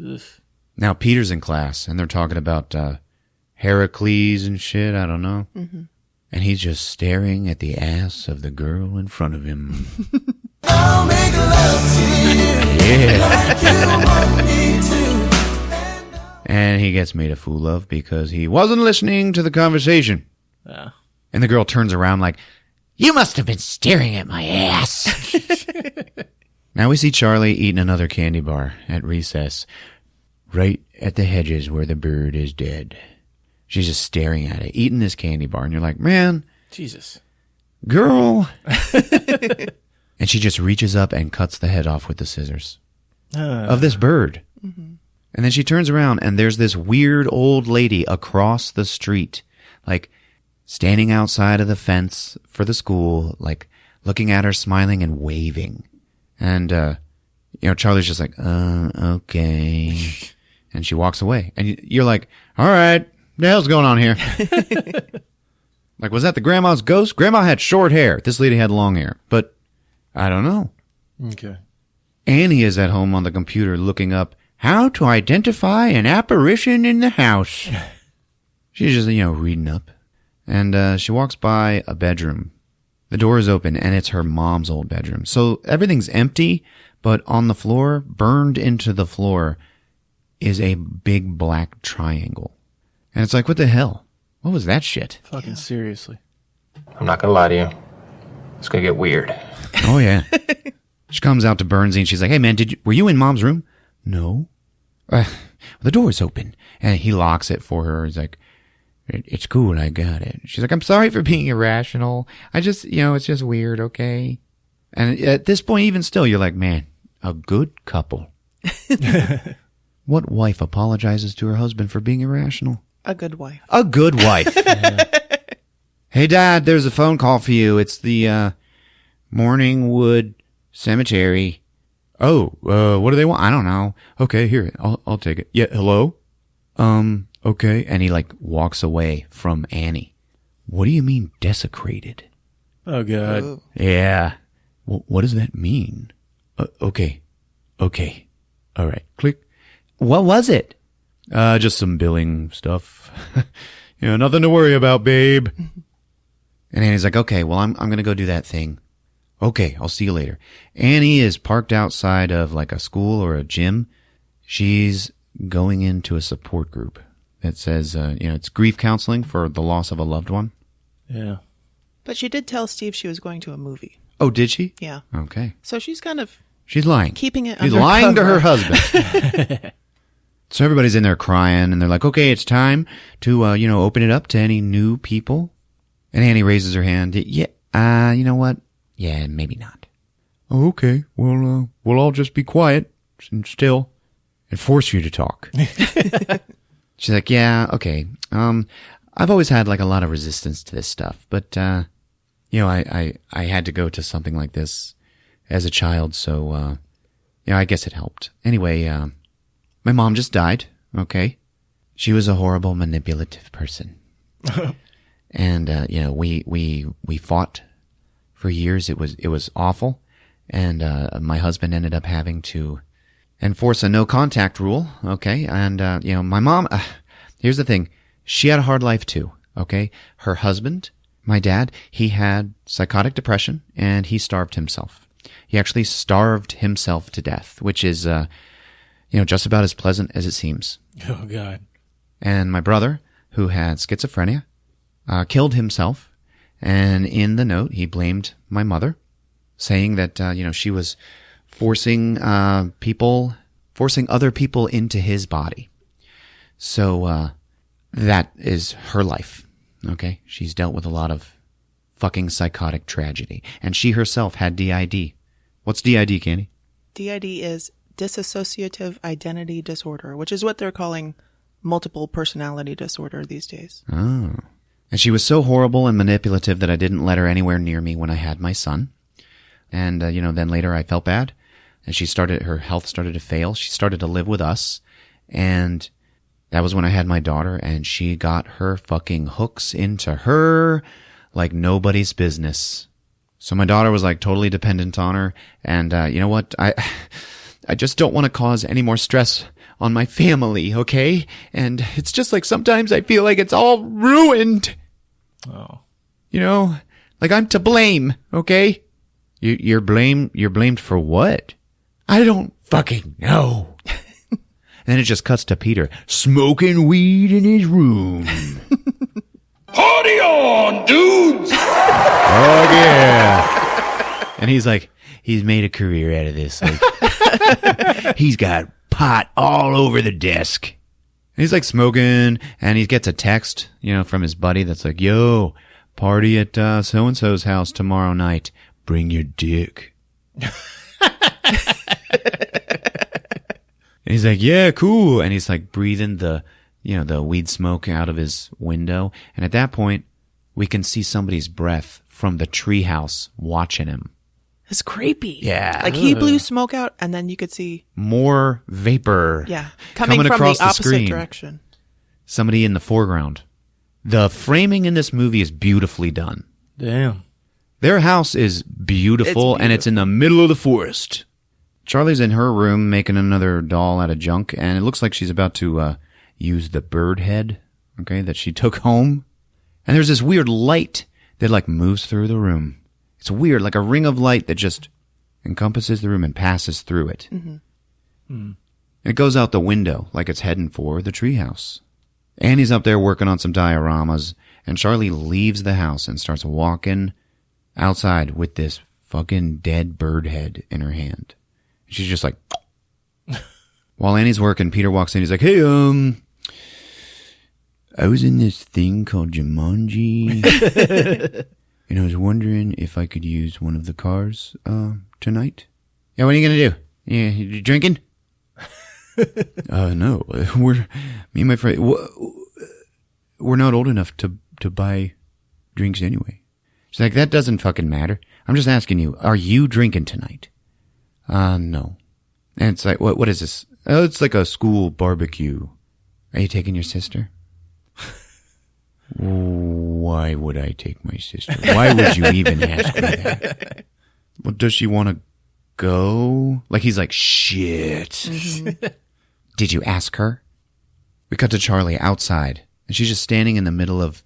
Ugh. Now Peter's in class, and they're talking about Heracles and shit, I don't know. Mm-hmm. And he's just staring at the ass of the girl in front of him. I'll make love to you. Yeah. Like you want me to. And he gets made a fool of because he wasn't listening to the conversation. And the girl turns around like, you must have been staring at my ass. Now we see Charlie eating another candy bar at recess, right at the hedges where the bird is dead. She's just staring at it, eating this candy bar, and you're like, man. Jesus. Girl. And she just reaches up and cuts the head off with the scissors of this bird. Mm-hmm. And then she turns around, and there's this weird old lady across the street, like standing outside of the fence for the school, like looking at her, smiling and waving. And, Charlie's just like, okay. And she walks away. And you're like, all right, what the hell's going on here? Like, was that the grandma's ghost? Grandma had short hair. This lady had long hair. But I don't know. Okay. Annie is at home on the computer looking up how to identify an apparition in the house. She's just, reading up. And she walks by a bedroom. The door is open, and it's her mom's old bedroom. So everything's empty, but on the floor, burned into the floor, is a big black triangle. And it's like, what the hell? What was that shit? Fucking seriously. I'm not gonna lie to you. It's gonna get weird. Oh, yeah. She comes out to Bernsey, and she's like, hey, man, were you in Mom's room? No. The door's open. And he locks it for her. He's like, it's cool, I got it. She's like, I'm sorry for being irrational. I just, it's just weird, okay? And at this point, even still, you're like, man, a good couple. What wife apologizes to her husband for being irrational? A good wife. A good wife. Hey, Dad, there's a phone call for you. It's the Morningwood Cemetery. Oh, what do they want? I don't know. Okay, here, I'll take it. Yeah, hello? Okay. And he walks away from Annie. What do you mean desecrated? Oh, God. Ooh. Yeah. What does that mean? Okay. All right. Click. What was it? Just some billing stuff. Nothing to worry about, babe. And Annie's like, okay, well, I'm going to go do that thing. Okay, I'll see you later. Annie is parked outside of a school or a gym. She's going into a support group that says, it's grief counseling for the loss of a loved one. Yeah. But she did tell Steve she was going to a movie. Oh, did she? Yeah. Okay. So she's kind of She's lying. keeping it She's undercover. lying to her husband. So everybody's in there crying, and they're like, okay, it's time to, open it up to any new people. And Annie raises her hand. Yeah, you know what? Yeah, maybe not. Oh, okay. Well, we'll all just be quiet and still and force you to talk. She's like, yeah, okay. I've always had like a lot of resistance to this stuff, but, you know, I had to go to something like this as a child. So, you know, I guess it helped. Anyway, my mom just died. Okay. She was a horrible, manipulative person. And, you know, we fought for years. It was awful. And, my husband ended up having to enforce a no contact rule. Okay. And, you know, my mom, here's the thing. She had a hard life too. Okay. Her husband, my dad, he had psychotic depression and he starved himself. He actually starved himself to death, which is, you know, just about as pleasant as it seems. Oh, God. And my brother, who had schizophrenia, killed himself. And in the note, he blamed my mother, saying that, you know, she was forcing other people into his body. So, that is her life. Okay. She's dealt with a lot of fucking psychotic tragedy. And she herself had DID. What's DID, Candy? DID is dissociative identity disorder, which is what they're calling multiple personality disorder these days. Oh. And she was so horrible and manipulative that I didn't let her anywhere near me when I had my son. And, you know, then later I felt bad. And her health started to fail. She started to live with us. And that was when I had my daughter. And she got her fucking hooks into her like nobody's business. So my daughter was like totally dependent on her. And, you know what? I just don't want to cause any more stress on my family, okay? And it's just like sometimes I feel like it's all ruined. Oh. You know, like I'm to blame, okay? You're blamed for what? I don't fucking know. And then it just cuts to Peter smoking weed in his room. Party on, dudes! Oh yeah. And he's like, he's made a career out of this. Like, he's got pot all over the desk. And he's like smoking, and he gets a text, you know, from his buddy that's like, yo, party at so-and-so's house tomorrow night. Bring your dick. And he's like, yeah, cool. And he's like breathing the weed smoke out of his window. And at that point, we can see somebody's breath from the treehouse watching him. It's creepy. Yeah. Like he blew smoke out and then you could see more vapor. Yeah. Coming from across the opposite screen. direction. Somebody in the foreground. The framing in this movie is beautifully done. Damn. Their house is beautiful, and it's in the middle of the forest. Charlie's in her room making another doll out of junk, and it looks like she's about to use the bird head, okay, that she took home. And there's this weird light that like moves through the room. It's weird, like a ring of light that just encompasses the room and passes through it. Mm-hmm. And it goes out the window like it's heading for the treehouse. Annie's up there working on some dioramas, and Charlie leaves the house and starts walking outside with this fucking dead bird head in her hand. She's just like... While Annie's working, Peter walks in. He's like, hey, I was in this thing called Jumanji, and I was wondering if I could use one of the cars tonight. Yeah, what are you going to do? Yeah, you drinking? No. Me and my friend, we're not old enough to buy drinks anyway. She's like, that doesn't fucking matter. I'm just asking you, are you drinking tonight? No. And it's like, what is this? Oh, it's like a school barbecue. Are you taking your sister? Why would I take my sister? Why would you even ask me that? Well, does she want to go? Like, he's like, shit. Mm-hmm. Did you ask her? We cut to Charlie outside, and she's just standing in the middle of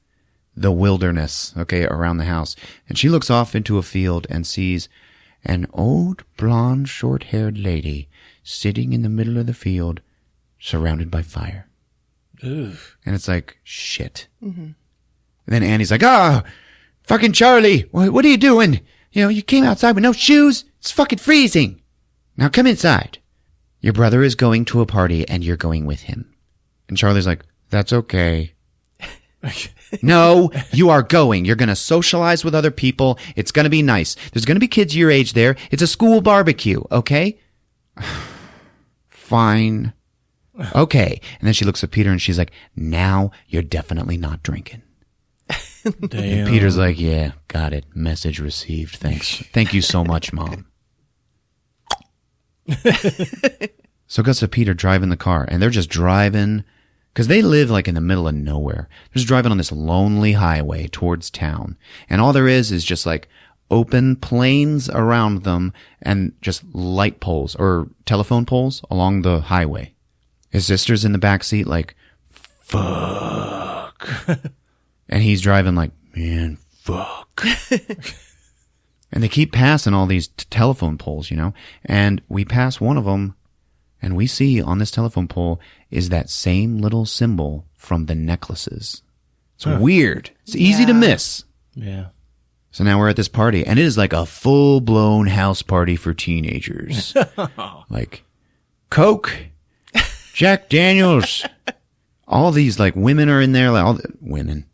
the wilderness, okay, around the house. And she looks off into a field and sees an old, blonde, short-haired lady sitting in the middle of the field, surrounded by fire. Ugh. And it's like, shit. Mm-hmm. And then Annie's like, fucking Charlie, what are you doing? You know, you came outside with no shoes. It's fucking freezing. Now come inside. Your brother is going to a party and you're going with him. And Charlie's like, that's okay. No, you are going. You're going to socialize with other people. It's going to be nice. There's going to be kids your age there. It's a school barbecue, okay? Fine. Okay. And then she looks at Peter and she's like, now you're definitely not drinking. And Peter's like, yeah, got it. Message received. Thanks. Thank you so much, Mom. So it goes to Peter driving the car, and they're just driving, because they live like in the middle of nowhere. They're just driving on this lonely highway towards town. And all there is just like open plains around them and just light poles or telephone poles along the highway. His sister's in the back seat like, fuck. And he's driving like, man, fuck. And they keep passing all these telephone poles, you know, and we pass one of them and we see on this telephone pole is that same little symbol from the necklaces. It's weird. It's easy to miss. Yeah. So now we're at this party, and it is like a full-blown house party for teenagers. Like Coke, Jack Daniels, all these like women are in there, like all the women,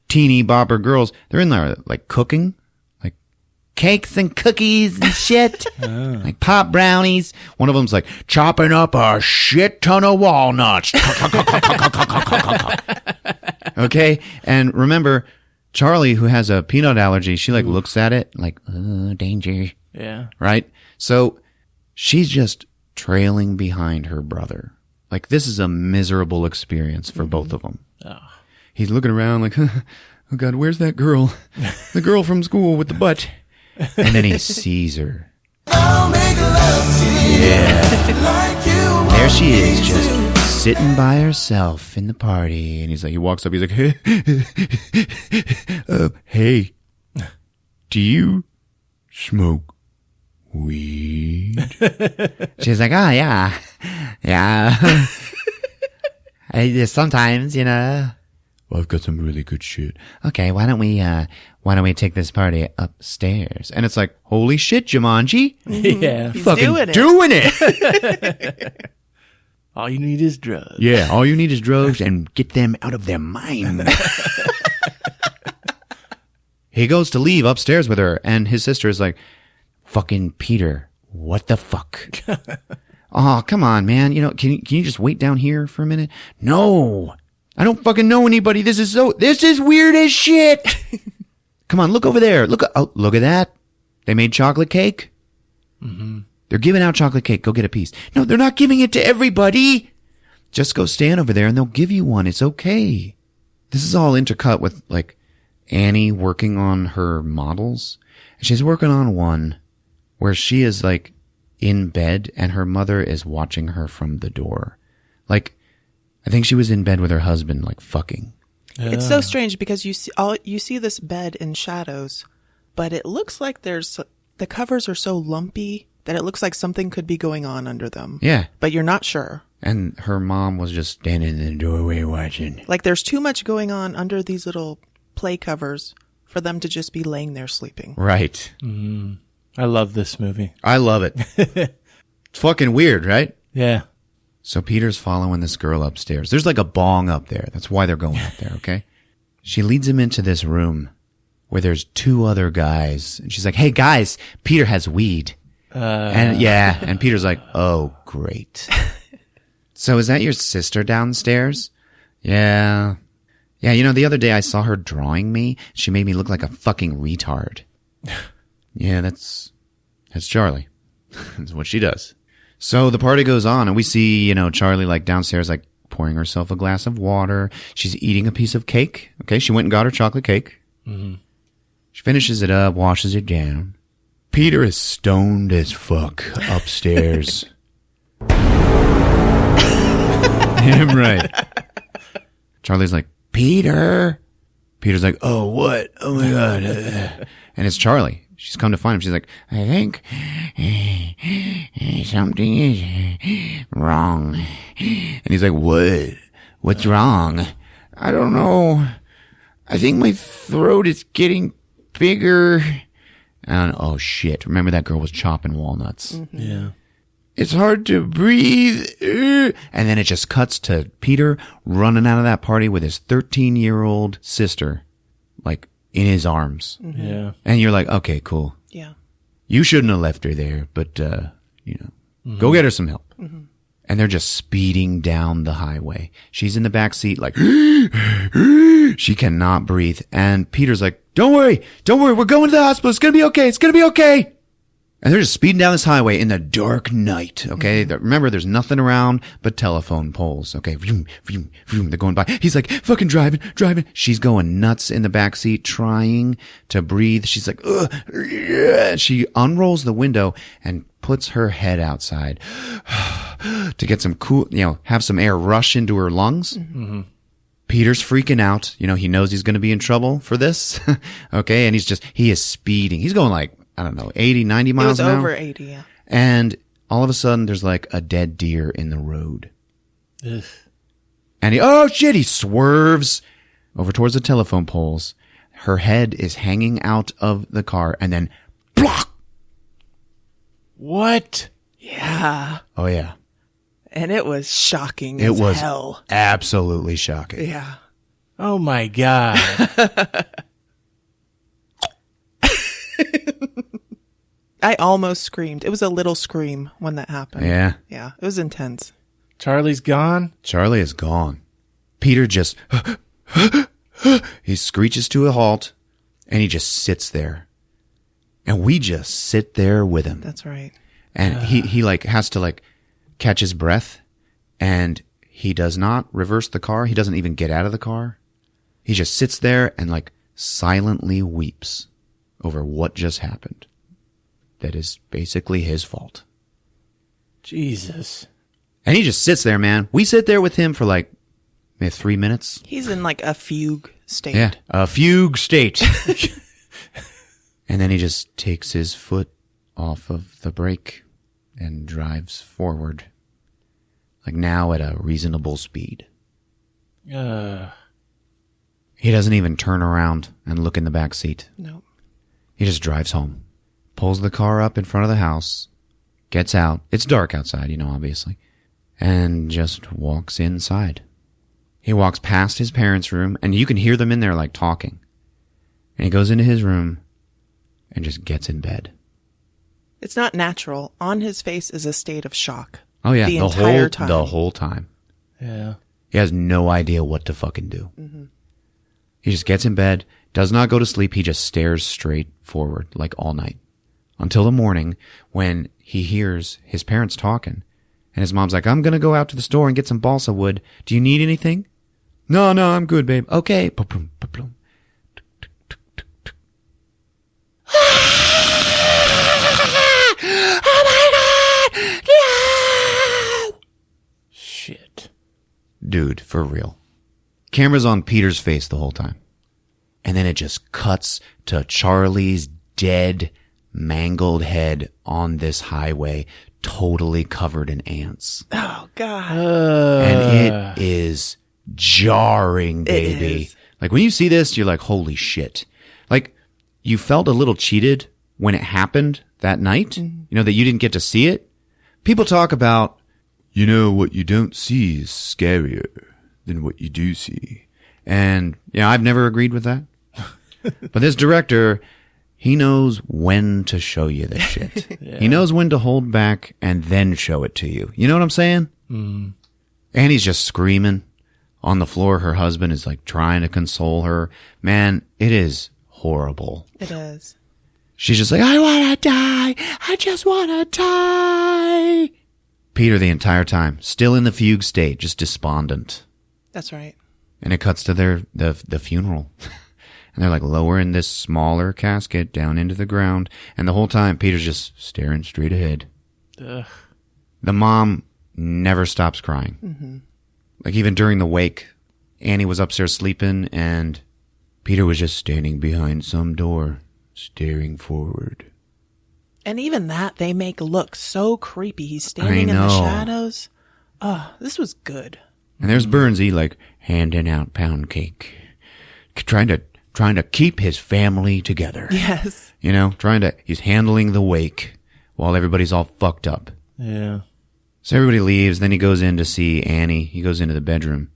teeny bopper girls. They're in there like cooking, like cakes and cookies and shit, like pop brownies. One of them's like chopping up a shit ton of walnuts. Okay, and remember, Charlie, who has a peanut allergy, she like looks at it like, oh, danger. Yeah. Right? So she's just trailing behind her brother. Like, this is a miserable experience for both of them. Oh. He's looking around like, oh God, where's that girl? The girl from school with the butt. And then he sees her. I'll make love to you. Yeah. Like you There she is, just sitting by herself in the party. And he's like, he walks up, he's like, hey, do you smoke weed? She's like, oh, yeah. Yeah. I just sometimes, you know. Well, I've got some really good shit. Okay, why don't we take this party upstairs? And it's like, holy shit, Jumanji. Yeah. He's Fucking doing it. All you need is drugs. Yeah, all you need is drugs and get them out of their mind. He goes to leave upstairs with her, and his sister is like, fucking Peter, what the fuck? Oh, come on, man. You know, can you just wait down here for a minute? No, I don't fucking know anybody. This is weird as shit. Come on, look over there. Look at that. They made chocolate cake. Mm-hmm. They're giving out chocolate cake. Go get a piece. No, they're not giving it to everybody. Just go stand over there and they'll give you one. It's okay. This is all intercut with like Annie working on her models. And she's working on one where she is like in bed and her mother is watching her from the door. Like, I think she was in bed with her husband, like fucking. It's so strange because you see this bed in shadows, but it looks like the covers are so lumpy that it looks like something could be going on under them. Yeah. But you're not sure. And her mom was just standing in the doorway watching. Like there's too much going on under these little play covers for them to just be laying there sleeping. Right. I love this movie. I love it. It's fucking weird, right? Yeah. So Peter's following this girl upstairs. There's like a bong up there. That's why they're going up there, okay? She leads him into this room where there's two other guys. And she's like, hey, guys, Peter has weed. And Peter's like, oh, great. So is that your sister downstairs? Yeah. Yeah, you know, the other day I saw her drawing me. She made me look like a fucking retard. Yeah, that's Charlie. That's what she does. So the party goes on and we see, you know, Charlie like downstairs, like pouring herself a glass of water. She's eating a piece of cake. Okay. She went and got her chocolate cake. Mm-hmm. She finishes it up, washes it down. Peter is stoned as fuck upstairs. Damn right. Charlie's like, Peter. Peter's like, oh, what? Oh my God. And it's Charlie. She's come to find him. She's like, I think something is wrong. And he's like, what? What's wrong? I don't know. I think my throat is getting bigger. And oh shit. Remember that girl was chopping walnuts. Mm-hmm. Yeah. It's hard to breathe. And then it just cuts to Peter running out of that party with his 13-year-old sister, like in his arms. Mm-hmm. Yeah. And you're like, okay, cool. Yeah. You shouldn't have left her there, but, you know, go get her some help. Mm-hmm. And they're just speeding down the highway. She's in the back seat like, she cannot breathe. And Peter's like, don't worry, we're going to the hospital. It's going to be okay. And they're just speeding down this highway in the dark night, okay? Remember, there's nothing around but telephone poles, okay? Vroom, vroom, vroom. They're going by. He's like, fucking driving. She's going nuts in the back seat, trying to breathe. She's like, ugh. Yeah. She unrolls the window and puts her head outside to get some cool, have some air rush into her lungs. Mm-hmm. Peter's freaking out. He knows he's going to be in trouble for this, okay? And he is speeding. He's going like, I don't know, 80, 90 miles an hour. It was over 80, yeah. And all of a sudden, there's like a dead deer in the road. Ugh. And he swerves over towards the telephone poles. Her head is hanging out of the car, and then, block! What? Yeah. Oh, yeah. And it was shocking It as was hell. absolutely shocking. Yeah. Oh, my God. I almost screamed. It was a little scream when that happened. Yeah. Yeah. It was intense. Charlie's gone? Charlie is gone. Peter just, he screeches to a halt, and he just sits there. And we just sit there with him. That's right. And he like has to like catch his breath, and he does not reverse the car. He doesn't even get out of the car. He just sits there and like silently weeps over what just happened. That is basically his fault. Jesus. And he just sits there, man. We sit there with him for like maybe 3 minutes. He's in like a fugue state. Yeah, a fugue state. And then he just takes his foot off of the brake and drives forward. Like now at a reasonable speed. He doesn't even turn around and look in the back seat. No. He just drives home. Pulls the car up in front of the house. Gets out. It's dark outside, obviously. And just walks inside. He walks past his parents' room, and you can hear them in there like talking. And he goes into his room and just gets in bed. It's not natural. On his face is a state of shock. Oh yeah, the entire time. The whole time. Yeah. He has no idea what to fucking do. Mm-hmm. He just gets in bed, does not go to sleep. He just stares straight forward like all night. Until the morning when he hears his parents talking. And his mom's like, I'm going to go out to the store and get some balsa wood. Do you need anything? No, I'm good, babe. Okay. Oh my God! No! Shit. Dude, for real. Camera's on Peter's face the whole time. And then it just cuts to Charlie's dead, mangled head on this highway, totally covered in ants. Oh, God. And it is jarring, baby. It is. Like, when you see this, you're like, holy shit. Like, you felt a little cheated when it happened that night, that you didn't get to see it. People talk about, what you don't see is scarier than what you do see. And, I've never agreed with that. But this director, he knows when to show you this shit. Yeah. He knows when to hold back and then show it to you. You know what I'm saying? Mm. And he's just screaming on the floor. Her husband is like trying to console her. Man, it is horrible. It is. She's just like, I want to die. I just want to die. Peter the entire time, still in the fugue state, just despondent. That's right. And it cuts to the funeral. And they're like lowering this smaller casket down into the ground. And the whole time, Peter's just staring straight ahead. Ugh. The mom never stops crying. Mm-hmm. Like even during the wake, Annie was upstairs sleeping and Peter was just standing behind some door, staring forward. And even that, they make look so creepy. He's standing in the shadows. Oh, this was good. And there's Burnsy like handing out pound cake. Trying to keep his family together. Yes. He's handling the wake while everybody's all fucked up. Yeah. So everybody leaves, then he goes in to see Annie. He goes into the bedroom,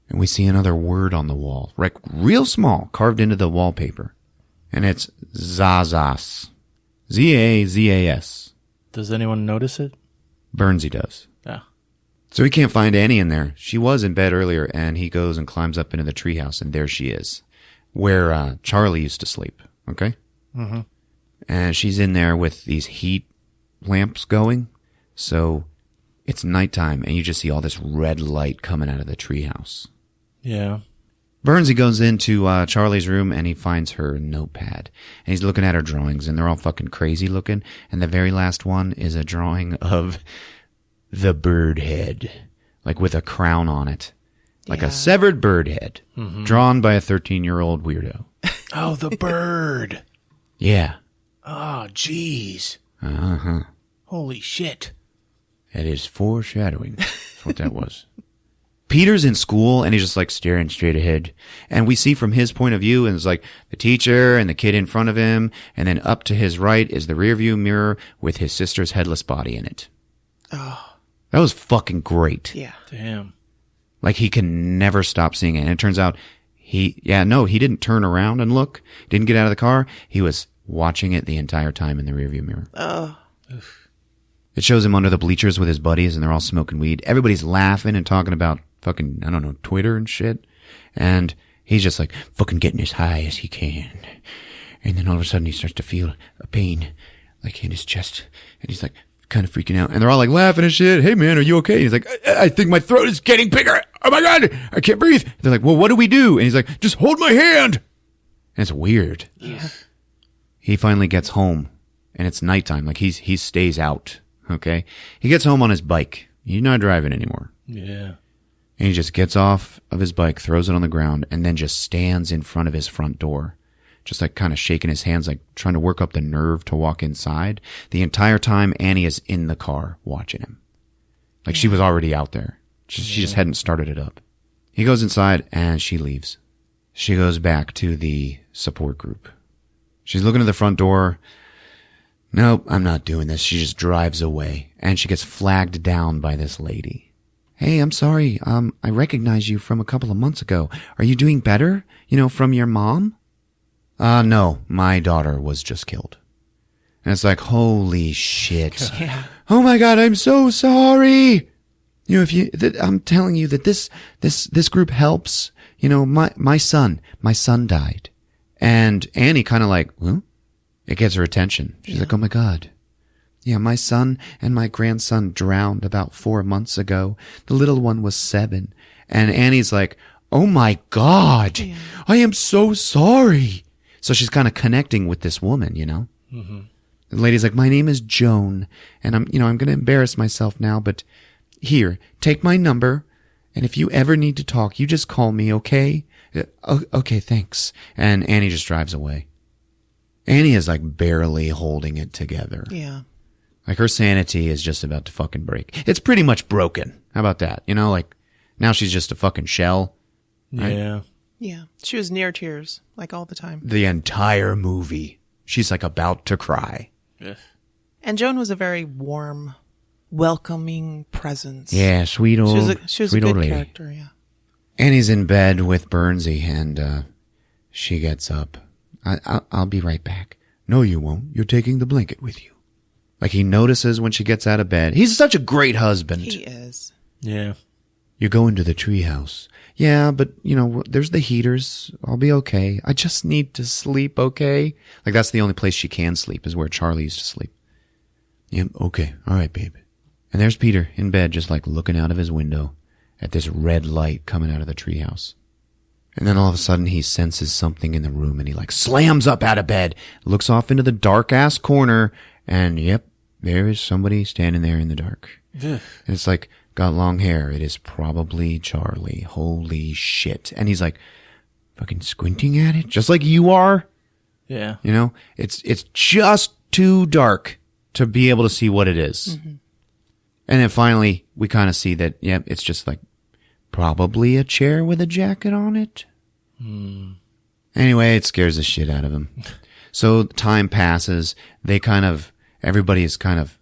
and we see another word on the wall, like real small, carved into the wallpaper. And it's Zazas. Z-A-Z-A-S. Does anyone notice it? Burnsy does. Yeah. So he can't find Annie in there. She was in bed earlier, and he goes and climbs up into the treehouse, and there she is, where Charlie used to sleep. Okay? Mm-hmm. And she's in there with these heat lamps going. So it's nighttime, and you just see all this red light coming out of the treehouse. Yeah. Burnsy goes into Charlie's room, and he finds her notepad. And he's looking at her drawings, and they're all fucking crazy looking. And the very last one is a drawing of the bird head, like with a crown on it. Like a severed bird head, drawn by a 13-year-old weirdo. Oh, the bird. Yeah. Oh, jeez. Uh-huh. Holy shit. That is foreshadowing. That's what that was. Peter's in school, and he's just like staring straight ahead. And we see from his point of view, and it's like the teacher and the kid in front of him, and then up to his right is the rearview mirror with his sister's headless body in it. Oh. That was fucking great. Yeah. Damn. Like, he can never stop seeing it. And it turns out he didn't turn around and look. Didn't get out of the car. He was watching it the entire time in the rearview mirror. Oh. It shows him under the bleachers with his buddies, and they're all smoking weed. Everybody's laughing and talking about fucking, I don't know, Twitter and shit. And he's just like fucking getting as high as he can. And then all of a sudden he starts to feel a pain like in his chest. And he's like kind of freaking out. And they're all like laughing and shit. Hey man, are you okay? And he's like, I think my throat is getting bigger. Oh my God, I can't breathe. And they're like, well, what do we do? And he's like, just hold my hand. And it's weird. Yeah. He finally gets home, and it's nighttime. Like he stays out. Okay. He gets home on his bike. He's not driving anymore. Yeah. And he just gets off of his bike, throws it on the ground, and then just stands in front of his front door. Just like kind of shaking his hands, like trying to work up the nerve to walk inside. The entire time Annie is in the car watching him. Like she was already out there. She just hadn't started it up. He goes inside and she leaves. She goes back to the support group. She's looking at the front door. Nope, I'm not doing this. She just drives away, and she gets flagged down by this lady. Hey, I'm sorry. I recognize you from a couple of months ago. Are you doing better? You know, from your mom? No, my daughter was just killed. And it's like, holy shit. Yeah. Oh my God, I'm so sorry. You know, I'm telling you that this group helps. You know, my son died. And Annie kind of like, huh? It gets her attention. She's like, oh my God. Yeah, my son and my grandson drowned about 4 months ago. The little one was 7. And Annie's like, oh my God, yeah. I am so sorry. So she's kind of connecting with this woman, you know? Mm-hmm. The lady's like, my name is Joan, and I'm going to embarrass myself now, but here, take my number, and if you ever need to talk, you just call me, okay? Okay, thanks. And Annie just drives away. Annie is like barely holding it together. Yeah. Like her sanity is just about to fucking break. It's pretty much broken. How about that? You know, like now she's just a fucking shell. Right? Yeah. Yeah. She was near tears, like all the time. The entire movie. She's like about to cry. Yeah. And Joan was a very warm, welcoming presence. Yeah, sweet old She was sweet a old good lady. character, yeah. Annie's in bed with Burnsy, and she gets up. I'll be right back. No, you won't. You're taking the blanket with you. Like he notices when she gets out of bed. He's such a great husband. He is. Yeah. You go into the treehouse. Yeah, but, you know, there's the heaters. I'll be okay. I just need to sleep, okay? Like, that's the only place she can sleep is where Charlie used to sleep. Yeah, okay. All right, babe. And there's Peter in bed just, like, looking out of his window at this red light coming out of the treehouse. And then all of a sudden he senses something in the room, and he, like, slams up out of bed, looks off into the dark-ass corner, and, yep, there is somebody standing there in the dark. And it's like, got long hair. It is probably Charlie. Holy shit. And he's like fucking squinting at it, just like you are. Yeah. You know, it's just too dark to be able to see what it is. Mm-hmm. And then finally we kind of see that, yep, it's just like probably a chair with a jacket on it. Anyway, it scares the shit out of him. So time passes. Everybody is kind of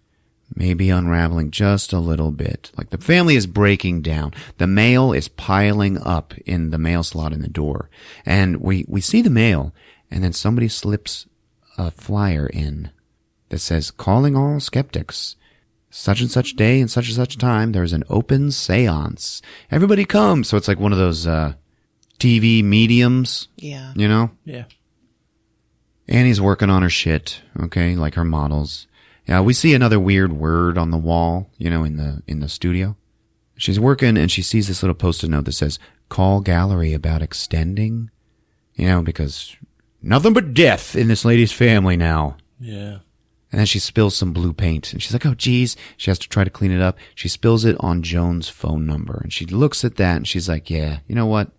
maybe unraveling just a little bit. Like the family is breaking down. The mail is piling up in the mail slot in the door. And we see the mail, and then somebody slips a flyer in that says, calling all skeptics. such and such day and such time, there's an open seance. Everybody come. So it's like one of those TV mediums. Yeah. You know? Yeah. Annie's working on her shit, okay, like her models. Yeah, we see another weird word on the wall, you know, in the studio. She's working and she sees this little post-it note that says, "Call gallery about extending." You know, because nothing but death in this lady's family now. Yeah. And then she spills some blue paint. And she's like, oh, geez. She has to try to clean it up. She spills it on Joan's phone number. And she looks at that and she's like, yeah, you know what?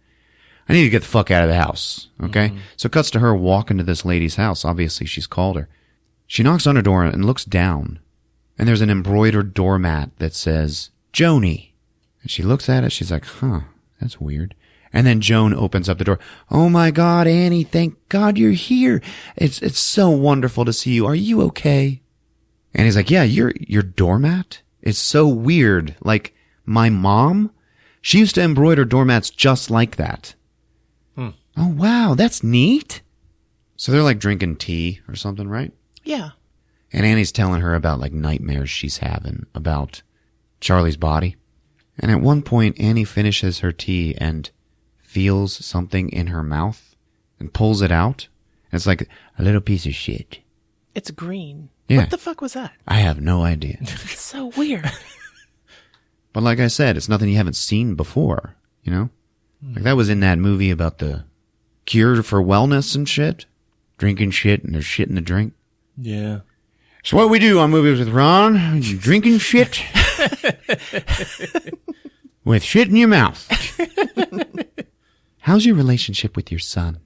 I need to get the fuck out of the house. Okay? Mm-hmm. So it cuts to her walking to this lady's house. Obviously, she's called her. She knocks on her door and looks down. And there's an embroidered doormat that says, Joni. And she looks at it. She's like, huh, that's weird. And then Joan opens up the door. Oh my God, Annie, thank God you're here. It's so wonderful to see you. Are you okay? And he's like, yeah, your doormat? It's so weird. Like my mom, she used to embroider doormats just like that. Oh, wow, that's neat. So they're like drinking tea or something, right? Yeah. And Annie's telling her about like nightmares she's having about Charlie's body. And at one point, Annie finishes her tea and feels something in her mouth and pulls it out. And it's like a little piece of shit. It's green. Yeah. What the fuck was that? I have no idea. It's so weird. But like I said, it's nothing you haven't seen before, you know? Like that was in that movie about the cure for wellness and shit. Drinking shit and there's shit in the drink. Yeah. So what we do on Movies with Ron, drinking shit with shit in your mouth. How's your relationship with your son?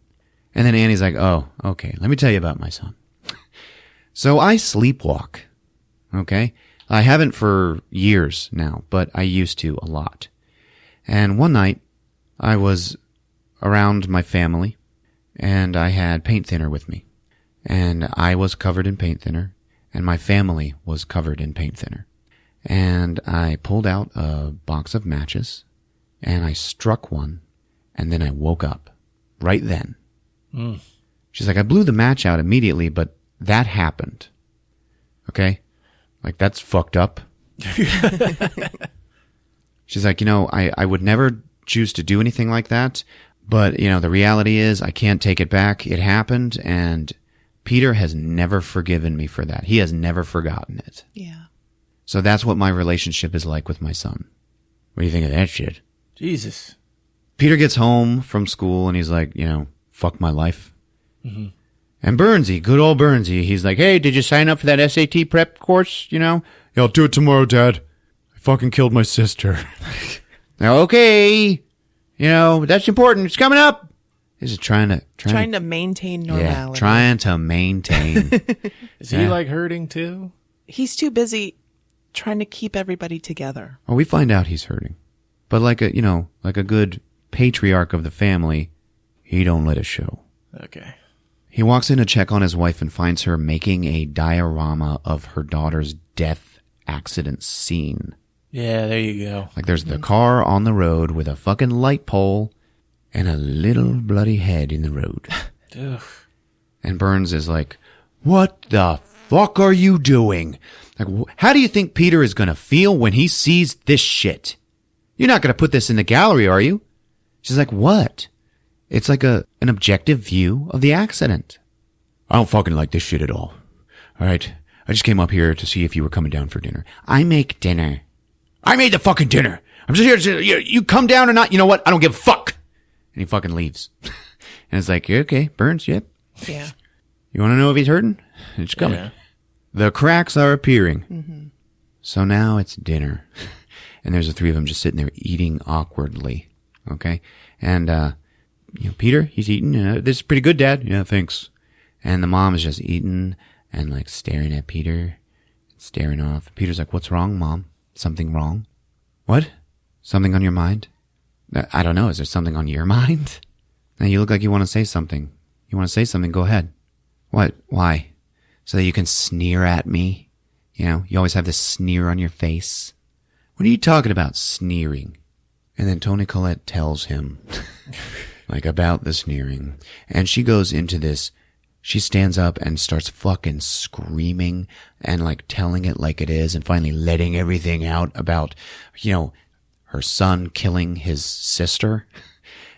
And then Annie's like, oh, okay, let me tell you about my son. So I sleepwalk, okay? I haven't for years now, but I used to a lot. And one night, I was around my family, and I had paint thinner with me. And I was covered in paint thinner, and my family was covered in paint thinner. And I pulled out a box of matches, and I struck one, and then I woke up right then. She's like, I blew the match out immediately, but that happened. Okay? Like, that's fucked up. She's like, you know, I would never choose to do anything like that, but, you know, the reality is I can't take it back. It happened, and Peter has never forgiven me for that. He has never forgotten it. Yeah. So that's what my relationship is like with my son. What do you think of that shit? Jesus. Peter gets home from school and he's like, you know, fuck my life. Mm-hmm. And Burnsy, good old Burnsy, he's like, hey, did you sign up for that SAT prep course, you know? Yeah, I'll do it tomorrow, Dad. I fucking killed my sister. Now, okay, you know, that's important. It's coming up. This is trying to maintain normality. Yeah, trying to maintain. Is he like hurting too? He's too busy trying to keep everybody together. Oh, we find out he's hurting. But like a good patriarch of the family, he don't let it show. Okay. He walks in to check on his wife and finds her making a diorama of her daughter's death accident scene. Yeah, there you go. Like there's the car on the road with a fucking light pole and a little bloody head in the road. Ugh. And Burns is like, what the fuck are you doing? Like, how do you think Peter is going to feel when he sees this shit? You're not going to put this in the gallery, are you? She's like, what? It's like an objective view of the accident. I don't fucking like this shit at all. All right. I just came up here to see if you were coming down for dinner. I make dinner. I made the fucking dinner. I'm just here to, you come down or not. You know what? I don't give a fuck. And he fucking leaves. And it's like, okay, Burns, yep. Yeah. You want to know if he's hurting? It's coming. Yeah. The cracks are appearing. Mm-hmm. So now it's dinner. And there's the three of them just sitting there eating awkwardly. Okay? And, you know, Peter, he's eating. This is pretty good, Dad. Yeah, thanks. And the mom is just eating and like staring at Peter, staring off. Peter's like, what's wrong, Mom? Something wrong? What? Something on your mind? I don't know. Is there something on your mind? Now you look like you want to say something. You want to say something? Go ahead. What? Why? So that you can sneer at me? You know, you always have this sneer on your face. What are you talking about, sneering? And then Toni Collette tells him, like, about the sneering. And she goes into this She stands up and starts fucking screaming and like telling it like it is and finally letting everything out about, her son killing his sister.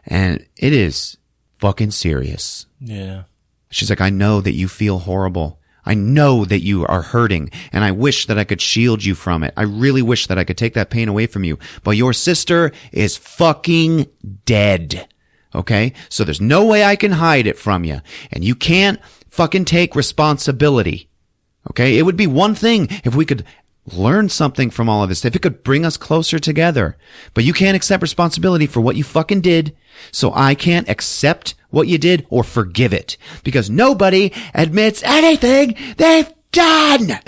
And it is fucking serious. Yeah. She's like, I know that you feel horrible. I know that you are hurting, and I wish that I could shield you from it. I really wish that I could take that pain away from you. But your sister is fucking dead. Okay? So there's no way I can hide it from you. And you can't fucking take responsibility. Okay? It would be one thing if we could learn something from all of this, if it could bring us closer together. But you can't accept responsibility for what you fucking did. So I can't accept what you did or forgive it. Because nobody admits anything they've done. And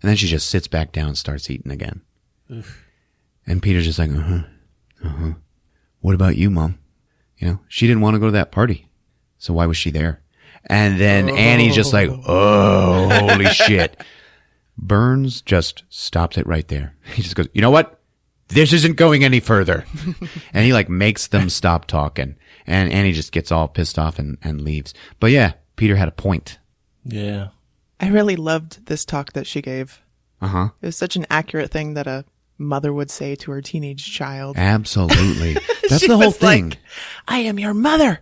then she just sits back down and starts eating again. Oof. And Peter's just like, What about you, Mom? She didn't want to go to that party. So why was she there? And then Annie's just like, oh, holy shit. Burns just stops it right there. He just goes, you know what? This isn't going any further. And he like makes them stop talking. And Annie just gets all pissed off and leaves. But yeah, Peter had a point. Yeah. I really loved this talk that she gave. Uh-huh. It was such an accurate thing that a mother would say to her teenage child. Absolutely. That's She the whole was thing. like, I am your mother,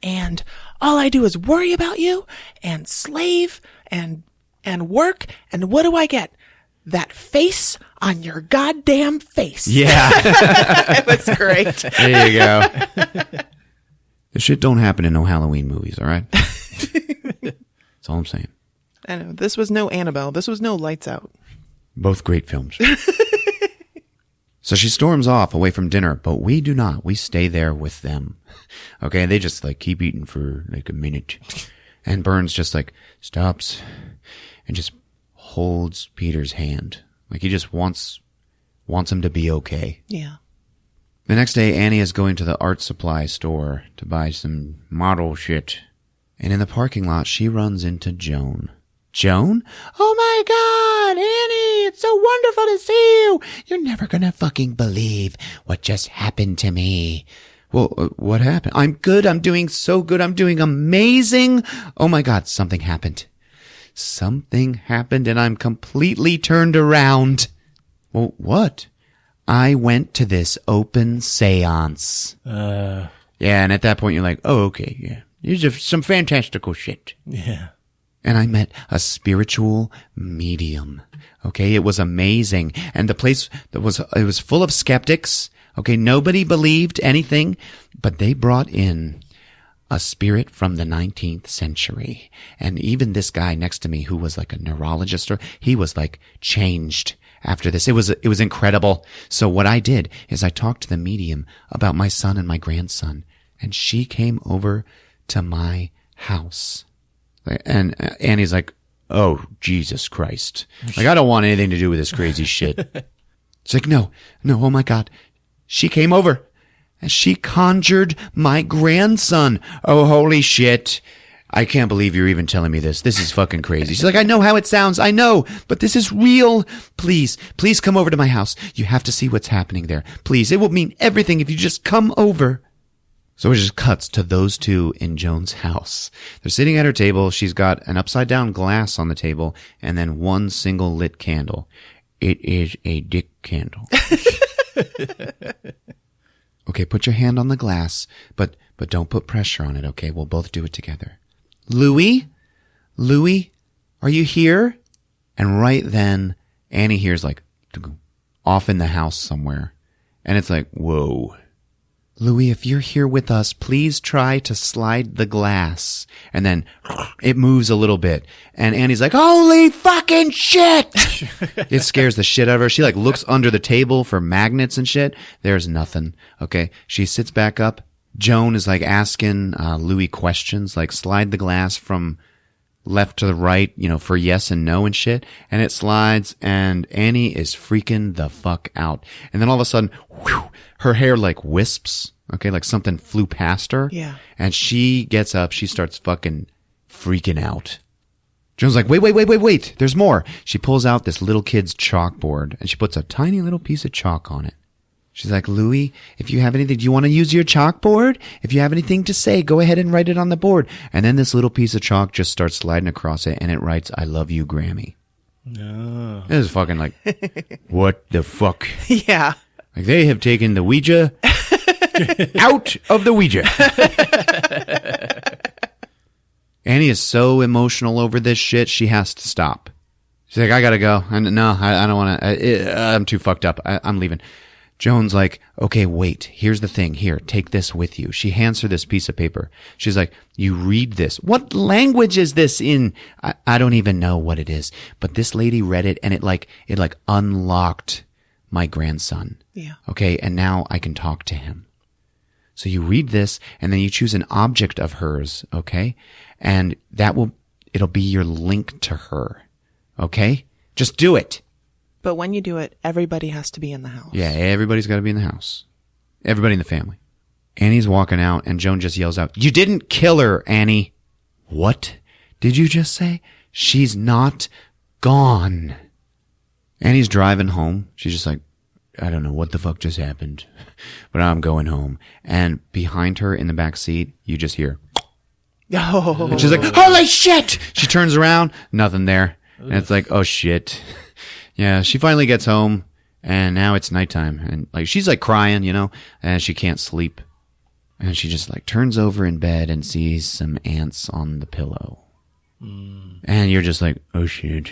and all I do is worry about you and slave and work, and what do I get? That face on your goddamn face. Yeah. It was great. There you go. This shit don't happen in no Halloween movies, all right? That's all I'm saying. I know. This was no Annabelle. This was no Lights Out. Both great films. So she storms off away from dinner, but we do not. We stay there with them. Okay, they just like keep eating for like a minute. And Burns just like stops and just holds Peter's hand. Like he just wants him to be okay. Yeah. The next day, Annie is going to the art supply store to buy some model shit. And in the parking lot, she runs into Joan. Joan? Oh my God, Annie, it's so wonderful to see you. You're never gonna fucking believe what just happened to me. Well, what happened? I'm good. I'm doing so good. I'm doing amazing. Oh my God, something happened. Something happened and I'm completely turned around. Well, what? I went to this open seance. Yeah, and at that point you're like, oh, okay, yeah. These are some fantastical shit. Yeah. And I met a spiritual medium. Okay, it was amazing. And the place it was full of skeptics. Okay, nobody believed anything, but they brought in a spirit from the 19th century. And even this guy next to me who was like a neurologist, he was like changed after this. It was incredible. So what I did is I talked to the medium about my son and my grandson, and she came over to my house. And Annie's like, oh, Jesus Christ. Like, I don't want anything to do with this crazy shit. It's like, no, oh my God. She came over and she conjured my grandson. Oh, holy shit. I can't believe you're even telling me this. This is fucking crazy. She's like, I know how it sounds. I know, but this is real. Please come over to my house. You have to see what's happening there. Please. It will mean everything if you just come over. So it just cuts to those two in Joan's house. They're sitting at her table. She's got an upside down glass on the table and then one single lit candle. It is a dick candle. Okay, put your hand on the glass, but don't put pressure on it, okay? We'll both do it together. Louie, are you here? And right then, Annie hears like off in the house somewhere. And it's like, whoa. Louie, if you're here with us, please try to slide the glass. And then it moves a little bit. And Annie's like, holy fucking shit! It scares the shit out of her. She like looks under the table for magnets and shit. There's nothing. Okay. She sits back up. Joan is like asking Louie questions, like slide the glass from left to the right, for yes and no and shit. And it slides and Annie is freaking the fuck out. And then all of a sudden, whew, her hair like wisps. Okay. Like something flew past her. Yeah. And she gets up. She starts fucking freaking out. Joan's like, wait. There's more. She pulls out this little kid's chalkboard and she puts a tiny little piece of chalk on it. She's like, Louis, if you have anything, do you want to use your chalkboard? If you have anything to say, go ahead and write it on the board. And then this little piece of chalk just starts sliding across it, and it writes, I love you, Grammy. No. It was fucking like, what the fuck? Yeah. Like, they have taken the Ouija out of the Ouija. Annie is so emotional over this shit, she has to stop. She's like, I gotta go. I don't want to. I'm too fucked up. I'm leaving. Joan's like, okay, wait, here's the thing. Here, take this with you. She hands her this piece of paper. She's like, you read this. What language is this in? I don't even know what it is. But this lady read it, and it unlocked my grandson. Yeah. Okay, and now I can talk to him. So you read this, and then you choose an object of hers, okay? And it'll be your link to her, okay? Just do it. But when you do it, everybody has to be in the house. Yeah, everybody's got to be in the house. Everybody in the family. Annie's walking out, and Joan just yells out, you didn't kill her, Annie. What did you just say? She's not gone. Annie's driving home. She's just like, I don't know what the fuck just happened, but I'm going home. And behind her in the back seat, you just hear, Oh. and she's like, holy shit! She turns around, nothing there. And it's like, oh shit. Yeah, she finally gets home, and now it's nighttime, and like she's like crying, and she can't sleep. And she just like turns over in bed and sees some ants on the pillow. And you're just like, oh shit.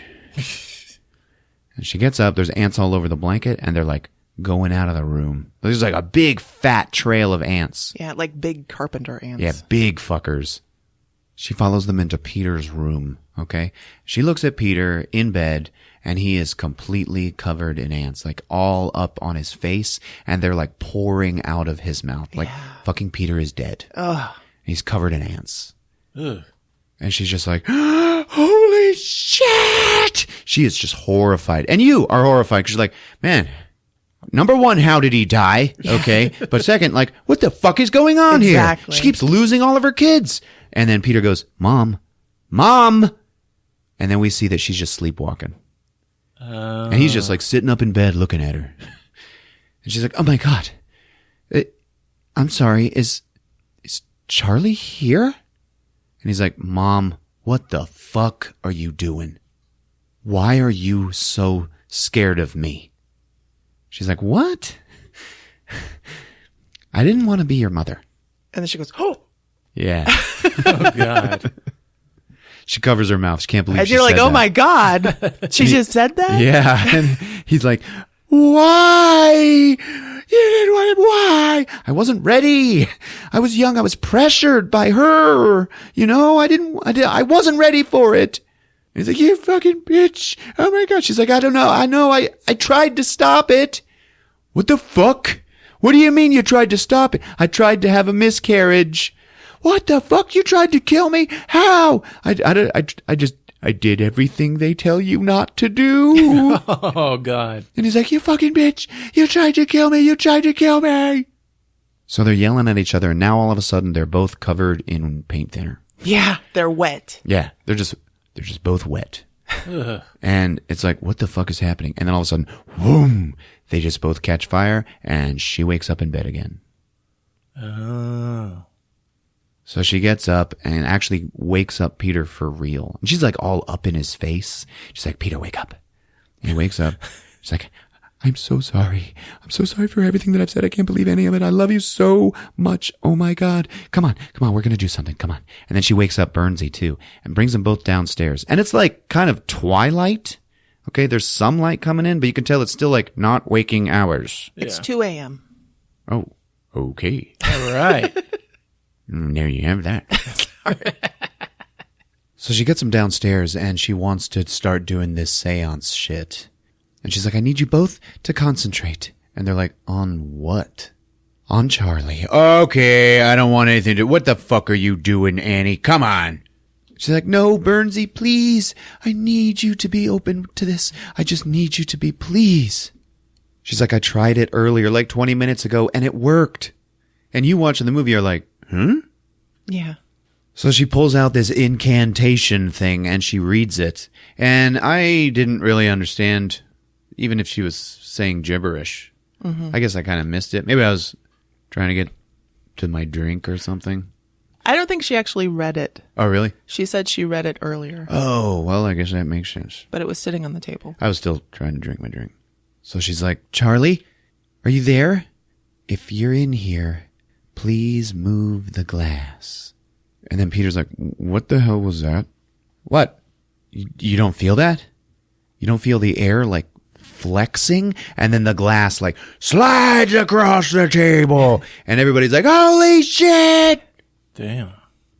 And she gets up, there's ants all over the blanket, and they're like going out of the room. There's like a big fat trail of ants. Yeah, like big carpenter ants. Yeah, big fuckers. She follows them into Peter's room, okay? She looks at Peter in bed, and he is completely covered in ants, like all up on his face, and they're like pouring out of his mouth. Like fucking Peter is dead. Ugh. He's covered in ants. Ugh. And she's just like, holy shit! She is just horrified. And you are horrified because you're like, man, number one, how did he die? Okay. But second, like, what the fuck is going on here? She keeps losing all of her kids. And then Peter goes, Mom. And then we see that she's just sleepwalking. And he's just like sitting up in bed looking at her. And she's like, oh my God. I'm sorry. Is Charlie here? And he's like, Mom, what the fuck are you doing? Why are you so scared of me? She's like, what? I didn't want to be your mother. And then she goes, oh. Yeah. Oh, God. She covers her mouth. She can't believe and she you're like, said oh that. my God. She just said that? Yeah. And he's like, why? You didn't want it. Why? I wasn't ready. I was young. I was pressured by her. I wasn't ready for it. And he's like, you fucking bitch. Oh my God. She's like, I don't know. I know. I tried to stop it. What the fuck? What do you mean you tried to stop it? I tried to have a miscarriage. What the fuck? You tried to kill me? How? I did everything they tell you not to do. Oh, God. And he's like, you fucking bitch. You tried to kill me. You tried to kill me. So they're yelling at each other. And now all of a sudden they're both covered in paint thinner. Yeah. They're wet. Yeah. They're just both wet. And it's like, what the fuck is happening? And then all of a sudden, boom, they just both catch fire and she wakes up in bed again. Oh. So she gets up and actually wakes up Peter for real. And she's like all up in his face. She's like, Peter, wake up. And he wakes up. She's like, I'm so sorry. I'm so sorry for everything that I've said. I can't believe any of it. I love you so much. Oh my God. Come on. We're going to do something. Come on. And then she wakes up Bernsey too and brings them both downstairs. And it's like kind of twilight. Okay. There's some light coming in, but you can tell it's still like not waking hours. It's 2 a.m. Oh, okay. All right. There you have that. So she gets them downstairs and she wants to start doing this seance shit. And she's like, I need you both to concentrate. And they're like, on what? On Charlie. Okay, I don't want anything to... What the fuck are you doing, Annie? Come on. She's like, no, Bernsey, please. I need you to be open to this. I just need you to be, please. She's like, I tried it earlier, like 20 minutes ago, and it worked. And you watching the movie are like, Yeah. So she pulls out this incantation thing and she reads it. And I didn't really understand, even if she was saying gibberish. I guess I kind of missed it. Maybe I was trying to get to my drink or something. I don't think she actually read it. Oh, really? She said she read it earlier. Oh, well, I guess that makes sense. But it was sitting on the table. I was still trying to drink my drink. So she's like, Charlie, are you there? If you're in here, please move the glass. And then Peter's like, what the hell was that? What? You don't feel that? You don't feel the air like flexing? And then the glass like slides across the table. And everybody's like, holy shit! Damn.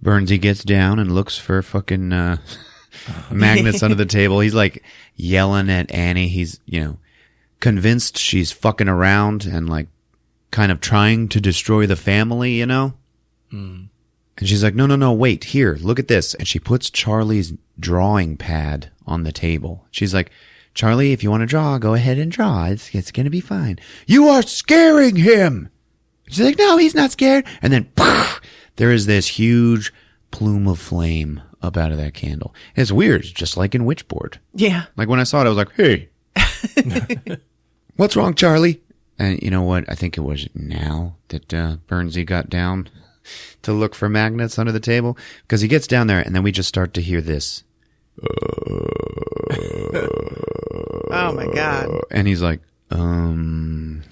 Burnsy gets down and looks for fucking magnets under the table. He's like yelling at Annie. He's, convinced she's fucking around and like kind of trying to destroy the family, And she's like, no, wait, here, look at this. And she puts Charlie's drawing pad on the table. She's like, Charlie, if you want to draw, go ahead and draw. It's going to be fine. You are scaring him. She's like, no, he's not scared. And then there is this huge plume of flame up out of that candle. It's weird. It's just like in Witchboard. Yeah. Like when I saw it, I was like, hey, what's wrong, Charlie? And you know what? I think it was now that Burnsy got down to look for magnets under the table, because he gets down there and then we just start to hear this. Oh my God. And he's like, and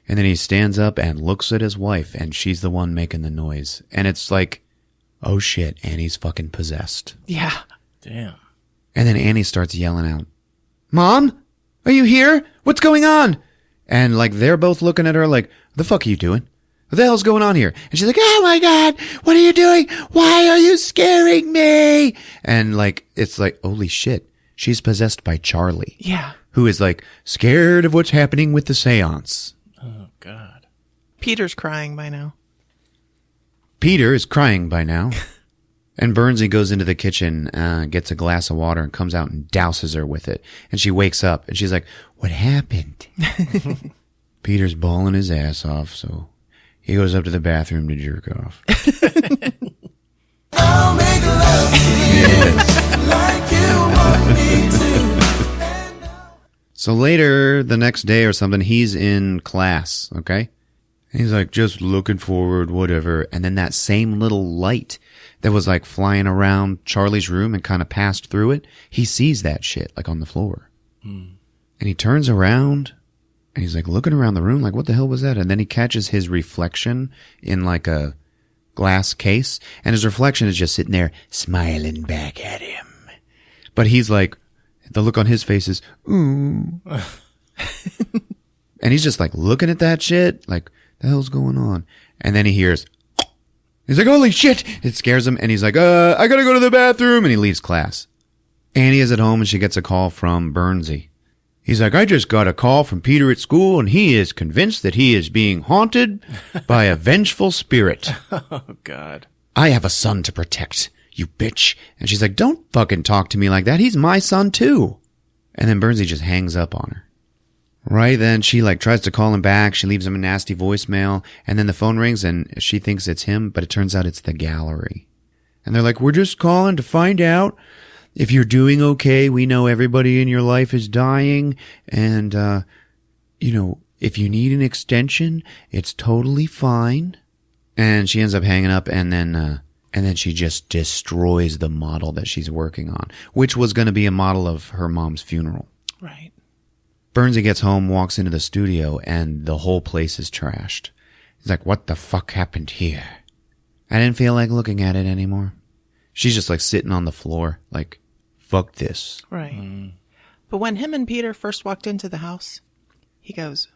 then he stands up and looks at his wife and she's the one making the noise. And it's like, oh shit, Annie's fucking possessed. Yeah. Damn. And then Annie starts yelling out, Mom, are you here? What's going on? And like, they're both looking at her like, what the fuck are you doing? What the hell's going on here? And she's like, oh my God, what are you doing? Why are you scaring me? And like, it's like, holy shit, she's possessed by Charlie. Yeah. Who is like scared of what's happening with the seance. Oh, God. Peter's crying by now. Peter is crying by now. And Burnsy goes into the kitchen, gets a glass of water and comes out and douses her with it. And she wakes up and she's like, what happened? Peter's bawling his ass off, so he goes up to the bathroom to jerk off. I'll make love to you like you want me to. So later, the next day or something, he's in class, okay? And he's like, just looking forward, whatever. And then that same little light that was like flying around Charlie's room and kind of passed through it, he sees that shit like on the floor. And he turns around and he's like looking around the room like, what the hell was that? And then he catches his reflection in like a glass case, and his reflection is just sitting there smiling back at him. But he's like, the look on his face is, and he's just like looking at that shit like, the hell's going on? And then he hears, he's like, holy shit! It scares him, and he's like, I gotta go to the bathroom, and he leaves class. Annie is at home, and she gets a call from Burnsy. He's like, I just got a call from Peter at school, and he is convinced that he is being haunted by a vengeful spirit. Oh, God. I have a son to protect, you bitch. And she's like, don't fucking talk to me like that. He's my son, too. And then Burnsy just hangs up on her. Right then, she like tries to call him back. She leaves him a nasty voicemail, and then the phone rings, and she thinks it's him, but it turns out it's the gallery. And they're like, we're just calling to find out if you're doing okay. We know everybody in your life is dying, and, if you need an extension, it's totally fine. And she ends up hanging up, and then she just destroys the model that she's working on, which was going to be a model of her mom's funeral. Right. Burnsy gets home, walks into the studio, and the whole place is trashed. He's like, what the fuck happened here? I didn't feel like looking at it anymore. She's just like sitting on the floor, like, fuck this. Right. But when him and Peter first walked into the house, he goes,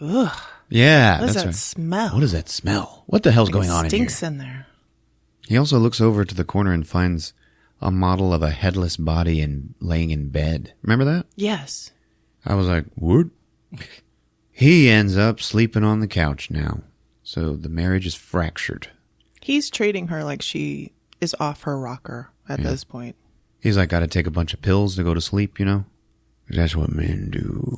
ugh. Yeah, What is that's that right. smell? What is that smell? What the hell's Like going it on in here? stinks in there. He also looks over to the corner and finds a model of a headless body and laying in bed. Remember that? Yes. I was like, what? He ends up sleeping on the couch now. So the marriage is fractured. He's treating her like she is off her rocker at this point. He's like, got to take a bunch of pills to go to sleep, you know? That's what men do.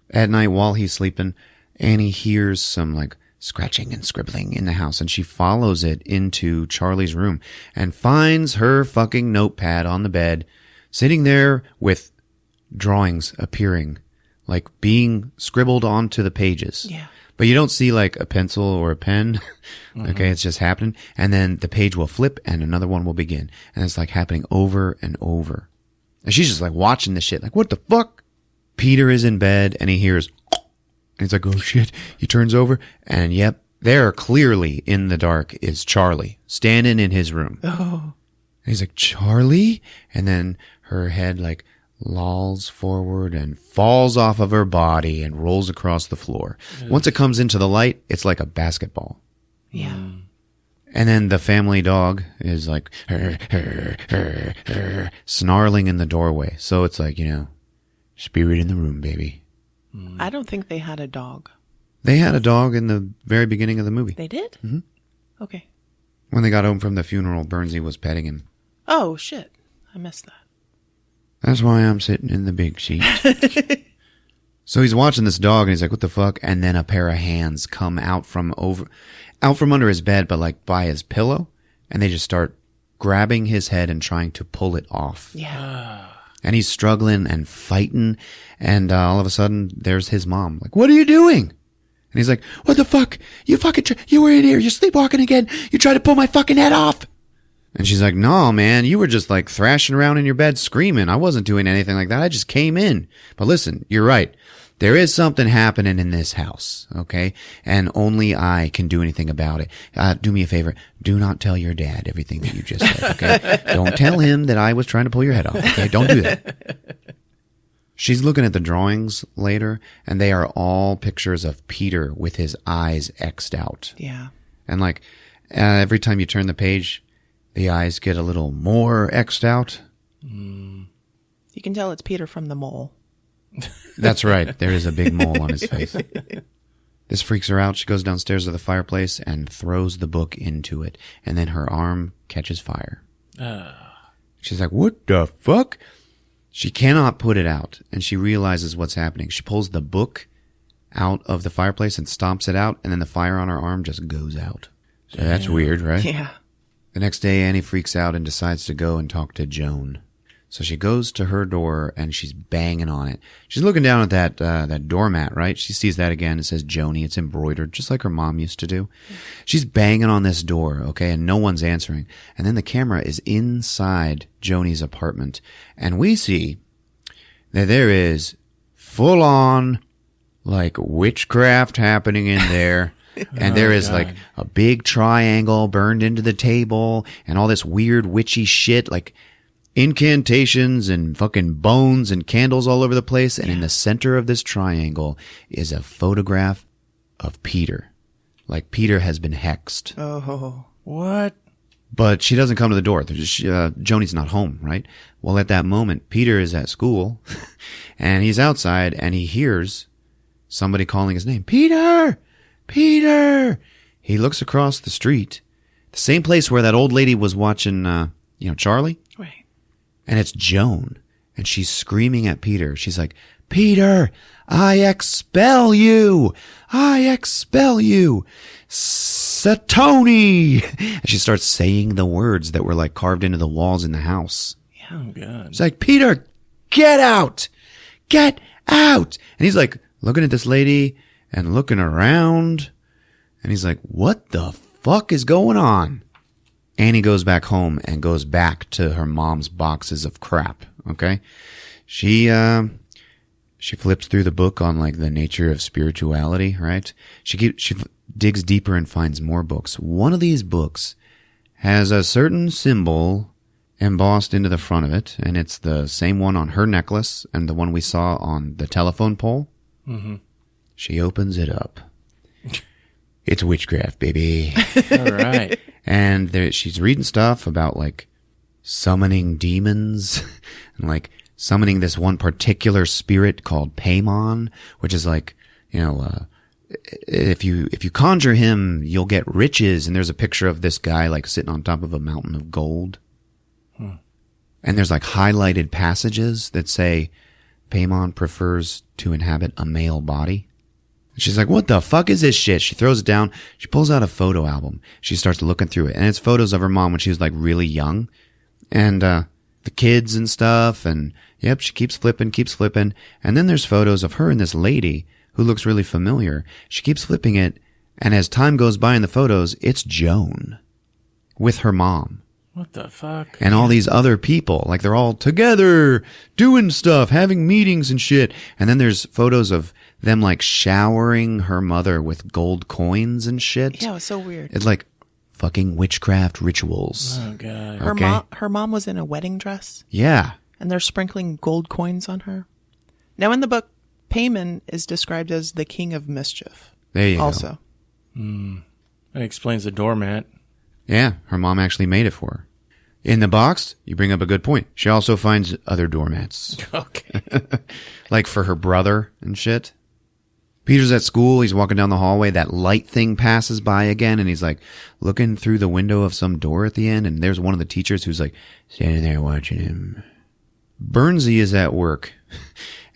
At night, while he's sleeping, Annie hears some like scratching and scribbling in the house, and she follows it into Charlie's room and finds her fucking notepad on the bed, sitting there with drawings appearing like being scribbled onto the pages. Yeah. But you don't see like a pencil or a pen. Okay, it's just happening. And then the page will flip and another one will begin. And it's like happening over and over. And she's just like watching the shit. Like, what the fuck? Peter is in bed and he hears, and he's like, oh shit. He turns over and yep, there clearly in the dark is Charlie standing in his room. Oh. And he's like, Charlie? And then her head like lolls forward and falls off of her body and rolls across the floor. Once it comes into the light, it's like a basketball. Yeah. And then the family dog is like snarling in the doorway. So it's like, spirit in the room, baby. I don't think they had a dog. They had a dog in the very beginning of the movie. They did? Mm-hmm. Okay. When they got home from the funeral, Bernsey was petting him. Oh, shit. I missed that. That's why I'm sitting in the big seat. So he's watching this dog and he's like, what the fuck? And then a pair of hands come out from under his bed, but like by his pillow. And they just start grabbing his head and trying to pull it off. Yeah. And he's struggling and fighting. And all of a sudden there's his mom. Like, what are you doing? And he's like, what the fuck? You were in here. You're sleepwalking again. You tried to pull my fucking head off. And she's like, no, man, you were just like thrashing around in your bed screaming. I wasn't doing anything like that. I just came in. But listen, you're right. There is something happening in this house, okay? And only I can do anything about it. Do me a favor. Do not tell your dad everything that you just said, okay? Don't tell him that I was trying to pull your head off, okay? Don't do that. She's looking at the drawings later, and they are all pictures of Peter with his eyes X'd out. Yeah. And like, every time you turn the page, the eyes get a little more X'd out. You can tell it's Peter from the mole. That's right. There is a big mole on his face. This freaks her out. She goes downstairs to the fireplace and throws the book into it. And then her arm catches fire. She's like, what the fuck? She cannot put it out. And she realizes what's happening. She pulls the book out of the fireplace and stomps it out. And then the fire on her arm just goes out. So that's weird, right? Yeah. The next day, Annie freaks out and decides to go and talk to Joan. So she goes to her door and she's banging on it. She's looking down at that doormat, right? She sees that again. It says Joni. It's embroidered, just like her mom used to do. She's banging on this door, okay, and no one's answering. And then the camera is inside Joni's apartment. And we see that there is full-on, like, witchcraft happening in there. And there is like a big triangle burned into the table and all this weird witchy shit, like incantations and fucking bones and candles all over the place. And in the center of this triangle is a photograph of Peter. Like Peter has been hexed. Oh. What? But she doesn't come to the door. Joni's not home, right? Well, at that moment, Peter is at school and he's outside and he hears somebody calling his name. Peter! Peter! He looks across the street, the same place where that old lady was watching, Charlie. Right. And it's Joan. And she's screaming at Peter. She's like, Peter, I expel you! I expel you! Satoni! And she starts saying the words that were like carved into the walls in the house. Yeah. Oh, God. She's like, Peter, get out! Get out! And he's like looking at this lady and looking around. And he's like, what the fuck is going on? Annie goes back home and goes back to her mom's boxes of crap. Okay. She flips through the book on like the nature of spirituality, right? She digs deeper and finds more books. One of these books has a certain symbol embossed into the front of it. And it's the same one on her necklace and the one we saw on the telephone pole. Mm-hmm. She opens it up. It's witchcraft, baby. All right. And she's reading stuff about like summoning demons and like summoning this one particular spirit called PayRon, which is like, if you conjure him, you'll get riches. And there's a picture of this guy like sitting on top of a mountain of gold. And there's like highlighted passages that say PayRon prefers to inhabit a male body. She's like, what the fuck is this shit? She throws it down. She pulls out a photo album. She starts looking through it. And it's photos of her mom when she was like really young. And, the kids and stuff. And Yep, she keeps flipping. And then there's photos of her and this lady who looks really familiar. She keeps flipping it, and as time goes by in the photos, it's Joan with her mom. What the fuck? And all these other people, like they're all together, doing stuff, having meetings and shit. And then there's photos of them like showering her mother with gold coins and shit. Yeah, it was so weird. It's like fucking witchcraft rituals. Oh, God. Her mom was in a wedding dress. Yeah. And they're sprinkling gold coins on her. Now, in the book, Payman is described as the king of mischief. There you go. Also. That explains the doormat. Yeah, her mom actually made it for her. In the box, you bring up a good point. She also finds other doormats. Okay. Like for her brother and shit. Peter's at school. He's walking down the hallway. That light thing passes by again, and he's like looking through the window of some door at the end, and there's one of the teachers who's like standing there watching him. Burnsy is at work,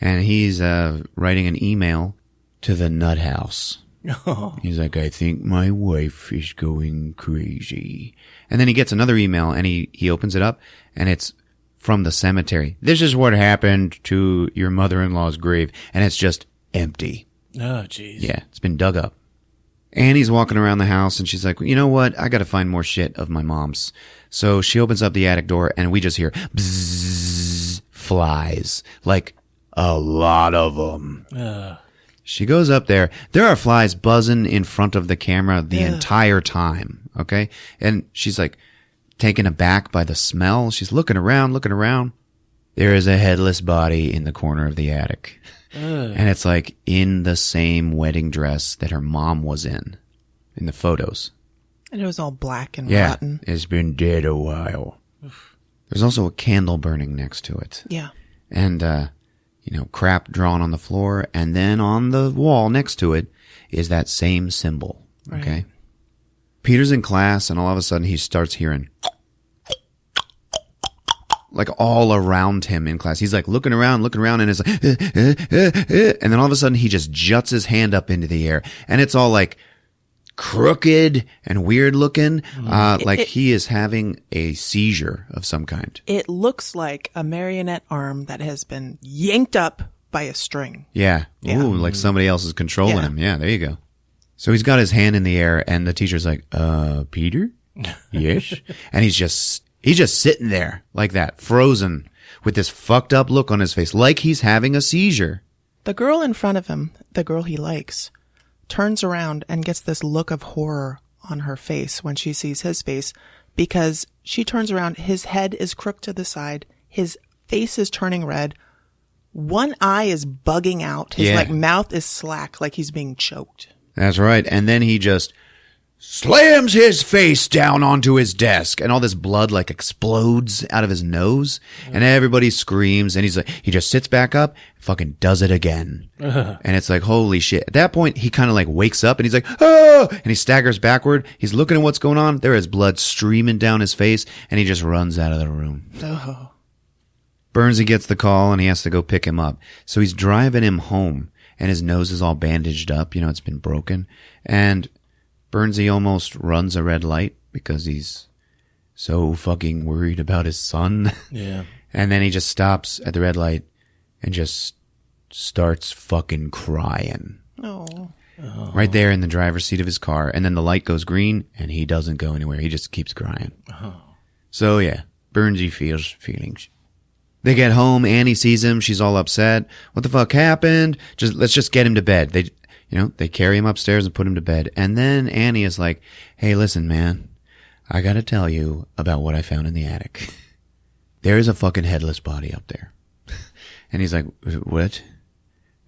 and he's writing an email to the nut house. Oh. He's like, I think my wife is going crazy. And then he gets another email, and he opens it up, and it's from the cemetery. This is what happened to your mother-in-law's grave, and it's just empty. Oh, jeez. Yeah, it's been dug up. Annie's walking around the house, and she's like, you know what? I got to find more shit of my mom's. So she opens up the attic door, and we just hear bzzz, flies. Like, a lot of them. She goes up there. There are flies buzzing in front of the camera the entire time, okay? And she's like taken aback by the smell. She's looking around. There is a headless body in the corner of the attic. And it's like in the same wedding dress that her mom was in the photos. And it was all black and Yeah, rotten. it's been dead a while. There's also a candle burning next to it. Yeah. And, crap drawn on the floor. And then on the wall next to it is that same symbol. Okay. Right. Peter's in class, and all of a sudden he starts hearing like all around him in class. He's like looking around, and it's like, and then all of a sudden he just juts his hand up into the air, and it's all like crooked and weird looking, like he is having a seizure of some kind. It looks like a marionette arm that has been yanked up by a string. Yeah. Yeah. Ooh, like somebody else is controlling him. Yeah, there you go. So he's got his hand in the air, and the teacher's like, Peter? Yes? And he's just sitting there like that, frozen, with this fucked up look on his face, like he's having a seizure. The girl in front of him, the girl he likes, turns around and gets this look of horror on her face when she sees his face, because she turns around, his head is crooked to the side, his face is turning red, one eye is bugging out, his mouth is slack, like he's being choked. That's right. And then he just slams his face down onto his desk, and all this blood like explodes out of his nose, and everybody screams, and he just sits back up, fucking does it again. And it's like, holy shit. At that point, he kind of like wakes up, and he's like, oh, and he staggers backward. He's looking at what's going on. There is blood streaming down his face, and he just runs out of the room. Oh. Burnsy gets the call, and he has to go pick him up. So he's driving him home, and his nose is all bandaged up. It's been broken. And Burnsy almost runs a red light because he's so fucking worried about his son. Yeah. And then he just stops at the red light and just starts fucking crying. Oh. Right there in the driver's seat of his car. And then the light goes green, and he doesn't go anywhere. He just keeps crying. So yeah, Burnsy feels feelings. They get home. Annie sees him. She's all upset. What the fuck happened? Let's just get him to bed. They carry him upstairs and put him to bed. And then Annie is like, hey, listen, man, I gotta tell you about what I found in the attic. There is a fucking headless body up there. And he's like, what?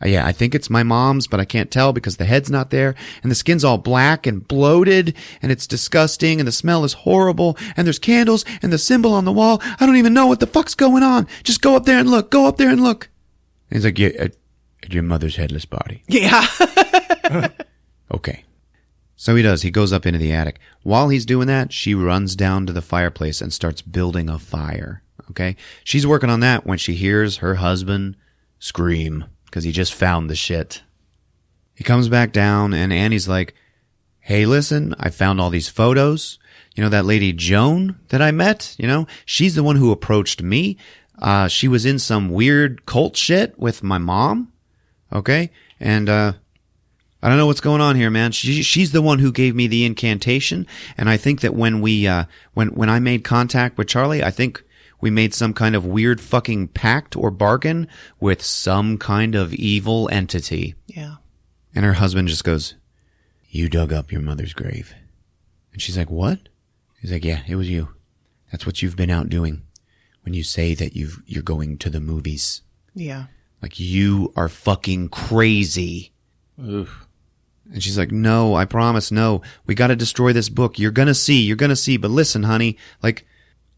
Yeah, I think it's my mom's, but I can't tell because the head's not there, and the skin's all black and bloated, and it's disgusting, and the smell is horrible, and there's candles, and the symbol on the wall. I don't even know what the fuck's going on. Just go up there and look. Go up there and look. And he's like, yeah, at your mother's headless body. Yeah. Okay. So he does. He goes up into the attic. While he's doing that, she runs down to the fireplace and starts building a fire. Okay? She's working on that when she hears her husband scream because he just found the shit. He comes back down, and Annie's like, hey, listen, I found all these photos. That lady Joan that I met, she's the one who approached me. She was in some weird cult shit with my mom. Okay. And, I don't know what's going on here, man. She's the one who gave me the incantation. And I think that when we, when I made contact with Charlie, I think we made some kind of weird fucking pact or bargain with some kind of evil entity. Yeah. And her husband just goes, "You dug up your mother's grave." And she's like, "What?" He's like, "Yeah, it was you. That's what you've been out doing when you say that you're going to the movies. Yeah. Like, you are fucking crazy." Oof. And she's like, "No, I promise, no. We got to destroy this book. You're going to see. But listen, honey, like,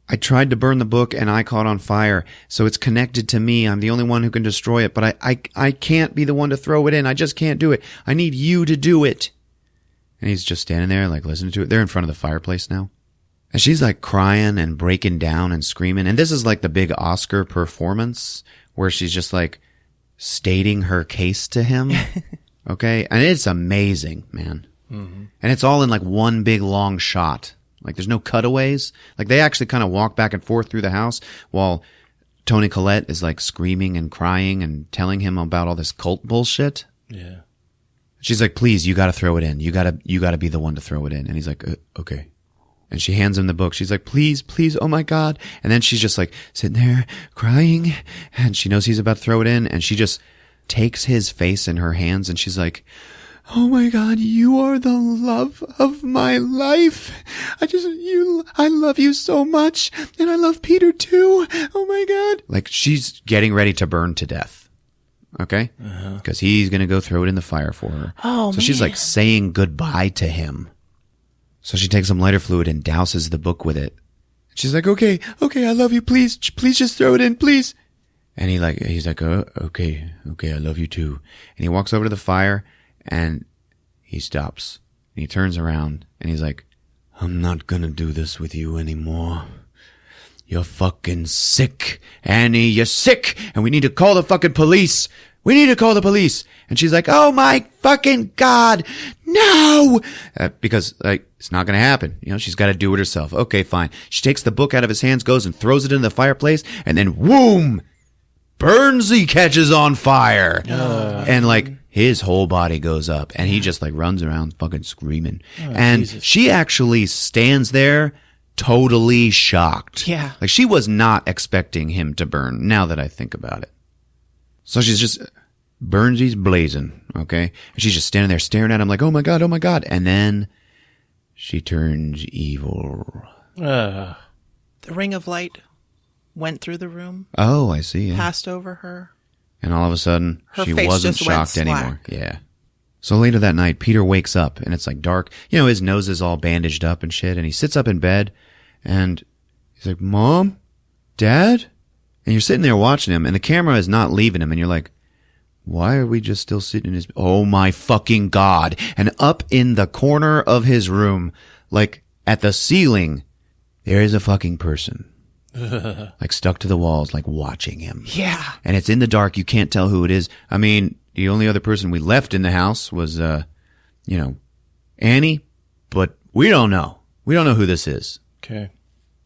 I tried to burn the book and I caught on fire. So it's connected to me. I'm the only one who can destroy it, but I can't be the one to throw it in. I just can't do it. I need you to do it." And he's just standing there, like, listening to it. They're in front of the fireplace now. And she's like crying and breaking down and screaming. And this is like the big Oscar performance where she's just like stating her case to him. Okay. And it's amazing, man. Mm-hmm. And it's all in like one big long shot. Like, there's no cutaways. Like, they actually kind of walk back and forth through the house while Toni Collette is like screaming and crying and telling him about all this cult bullshit. Yeah. She's like, "Please, you got to throw it in. You got to be the one to throw it in." And he's like, "Okay." And she hands him the book. She's like, "Please, please. Oh my God." And then she's just like sitting there crying, and she knows he's about to throw it in. And she just takes his face in her hands and she's like, "Oh my God, you are the love of my life. I love you so much. And I love Peter too. Oh my God." Like, she's getting ready to burn to death. Okay? Because he's going to go throw it in the fire for her. Oh, so she's like saying goodbye to him. So she takes some lighter fluid and douses the book with it. She's like, okay, I love you. Please just throw it in, please. And he's like, "Oh, okay, I love you too." And he walks over to the fire and he stops. And he turns around and he's like, "I'm not gonna do this with you anymore. You're fucking sick, Annie. You're sick. And we need to call the fucking police. We need to call the police." And she's like, "Oh my fucking God, no!" Because, like, it's not going to happen. You know, she's got to do it herself. Okay, fine. She takes the book out of his hands, goes and throws it in the fireplace, and then, whoom! Burnsy catches on fire. And, like, his whole body goes up, and he just, like, runs around fucking screaming. And Jesus. She actually stands there totally shocked. Yeah. Like, she was not expecting him to burn, now that I think about it. So she's just, Burnsy's blazing, okay? And she's just standing there staring at him like, oh my God. And then she turns evil. The ring of light went through the room. Oh, I see. Yeah. Passed over her. And all of a sudden, her she face wasn't just went shocked anymore. slack. Yeah. So later that night, Peter wakes up and it's like dark. You know, his nose is all bandaged up and shit. And he sits up in bed and he's like, "Mom? Dad?" And you're sitting there watching him and the camera is not leaving him. And you're like, why are we just still sitting in his... Oh my fucking God. And up in the corner of his room, like at the ceiling, there is a fucking person. Like stuck to the walls, like watching him. Yeah. And it's in the dark. You can't tell who it is. I mean, the only other person we left in the house was, Annie. But we don't know. We don't know who this is. Okay.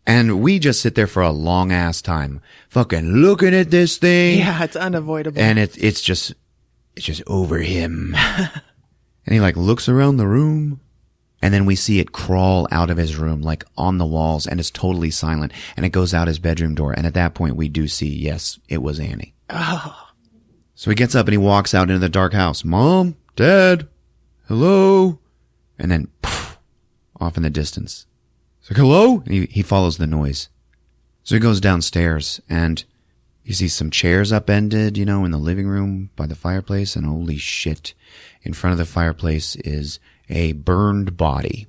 And we just sit there for a long ass time, fucking looking at this thing. Yeah, it's unavoidable. And it's just over him. And he like looks around the room. And then we see it crawl out of his room, like on the walls, and it's totally silent. And it goes out his bedroom door. And at that point, we do see, yes, it was Annie. Oh. So he gets up and he walks out into the dark house. "Mom, Dad, hello." And then poof, off in the distance. It's like, "Hello?" And he follows the noise. So he goes downstairs and he sees some chairs upended, you know, in the living room by the fireplace. And holy shit, in front of the fireplace is a burned body.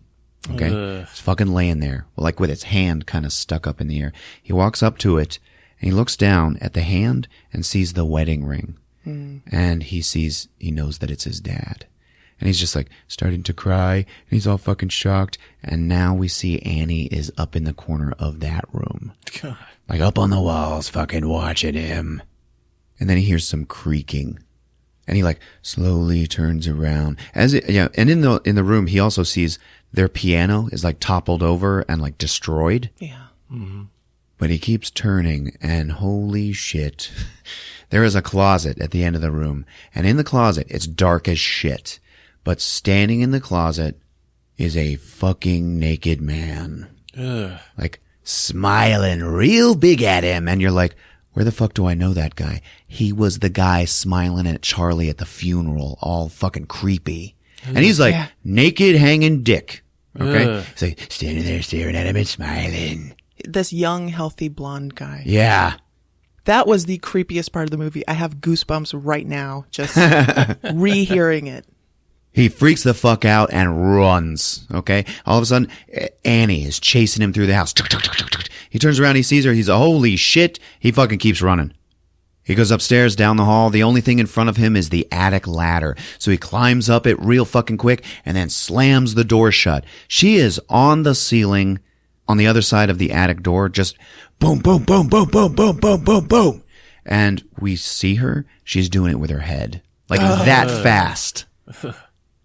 Okay. It's fucking laying there, like with its hand kind of stuck up in the air. He walks up to it and he looks down at the hand and sees the wedding ring. And he knows that it's his dad. And he's just like starting to cry and he's all fucking shocked. And now we see Annie is up in the corner of that room. God. Like up on the walls, fucking watching him. And then he hears some creaking. And he like slowly turns around and in the room, he also sees their piano is like toppled over and like destroyed. Yeah. Mm-hmm. But he keeps turning, and holy shit. There is a closet at the end of the room, and in the closet, it's dark as shit. But standing in the closet is a fucking naked man. Ugh. Like, smiling real big at him, and you're like, where the fuck do I know that guy? He was the guy smiling at Charlie at the funeral, all fucking creepy. And he's like, naked hanging dick. Okay? Ugh. He's like, standing there staring at him and smiling. This young, healthy blonde guy. Yeah. That was the creepiest part of the movie. I have goosebumps right now, just rehearing it. He freaks the fuck out and runs. Okay? All of a sudden, Annie is chasing him through the house. He turns around, he sees her, he's holy shit. He fucking keeps running. He goes upstairs, down the hall. The only thing in front of him is the attic ladder. So he climbs up it real fucking quick and then slams the door shut. She is on the ceiling on the other side of the attic door, just boom, boom, boom, boom, boom, boom, boom, boom, boom. And we see her. She's doing it with her head. Like that fast. And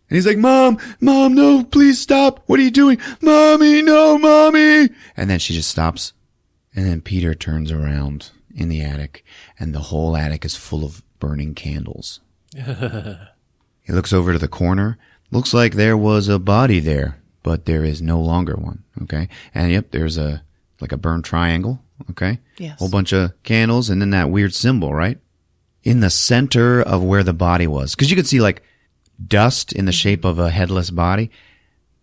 he's like, Mom, no, please stop. What are you doing? Mommy, no, Mommy. And then she just stops. And then Peter turns around in the attic, and the whole attic is full of burning candles. He looks over to the corner. Looks like there was a body there, but there is no longer one. Okay. And yep, there's a burned triangle. Okay. Yes. Whole bunch of candles, and then that weird symbol, right? In the center of where the body was. Cause you could see like dust in the shape of a headless body.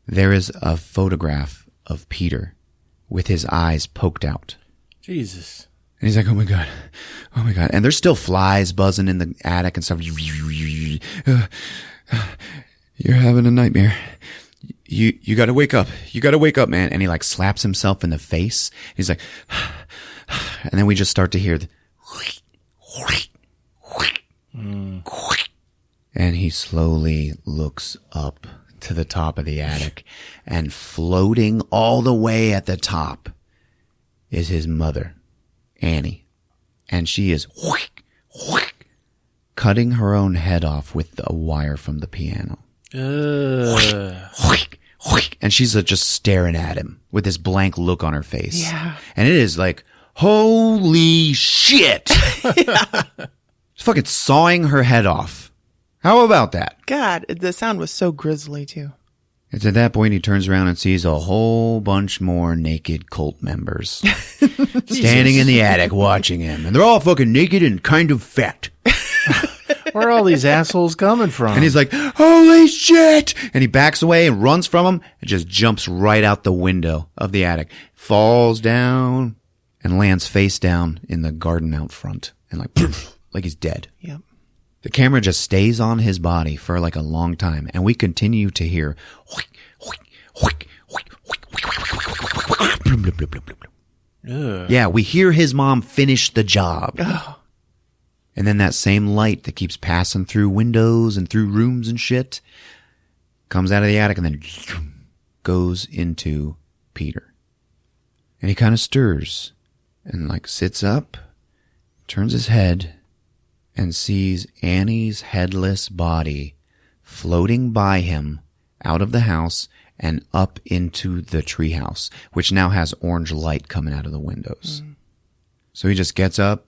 There is a photograph of Peter with his eyes poked out. Jesus. And he's like, oh my God. And there's still flies buzzing in the attic and stuff. You're having a nightmare. You gotta wake up. You gotta wake up, man. And he like slaps himself in the face. He's like, and then we just start to hear the, and he slowly looks up to the top of the attic, and floating all the way at the top is his mother, Annie. And she is cutting her own head off with a wire from the piano. And she's just staring at him with this blank look on her face. Yeah. And it is like, holy shit. She's fucking sawing her head off. How about that? God, the sound was so grisly too. It's at that point he turns around and sees a whole bunch more naked cult members standing in the attic watching him. And they're all fucking naked and kind of fat. Where are all these assholes coming from? And he's like, holy shit! And he backs away and runs from them and just jumps right out the window of the attic, falls down and lands face down in the garden out front. And like he's dead. Yep. The camera just stays on his body for like a long time, and we continue to hear. Yeah, we hear his mom finish the job. And then that same light that keeps passing through windows and through rooms and shit comes out of the attic and then goes into Peter. And he kind of stirs and like sits up, turns his head, and sees Annie's headless body floating by him out of the house and up into the treehouse, which now has orange light coming out of the windows. So he just gets up,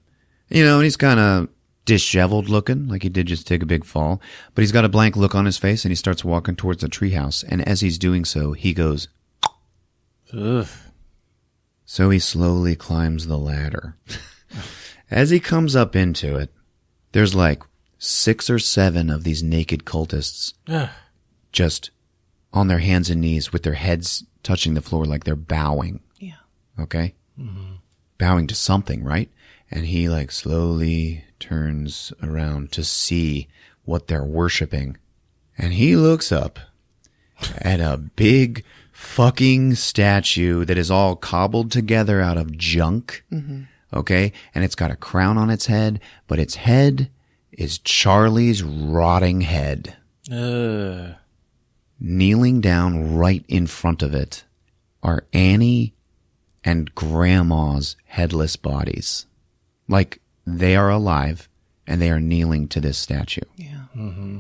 and he's kind of disheveled looking, like he did just take a big fall, but he's got a blank look on his face, and he starts walking towards the treehouse. And as he's doing so, he goes, ugh. So he slowly climbs the ladder. As he comes up into it, there's like 6 or 7 of these naked cultists just on their hands and knees with their heads touching the floor like they're bowing. Yeah. Okay? Mm-hmm. Bowing to something, right? And he like slowly turns around to see what they're worshiping. And he looks up at a big fucking statue that is all cobbled together out of junk. Mm-hmm. Okay? And it's got a crown on its head, but its head is Charlie's rotting head. Kneeling down right in front of it are Annie and Grandma's headless bodies. Like they are alive and they are kneeling to this statue. Yeah. Mm-hmm.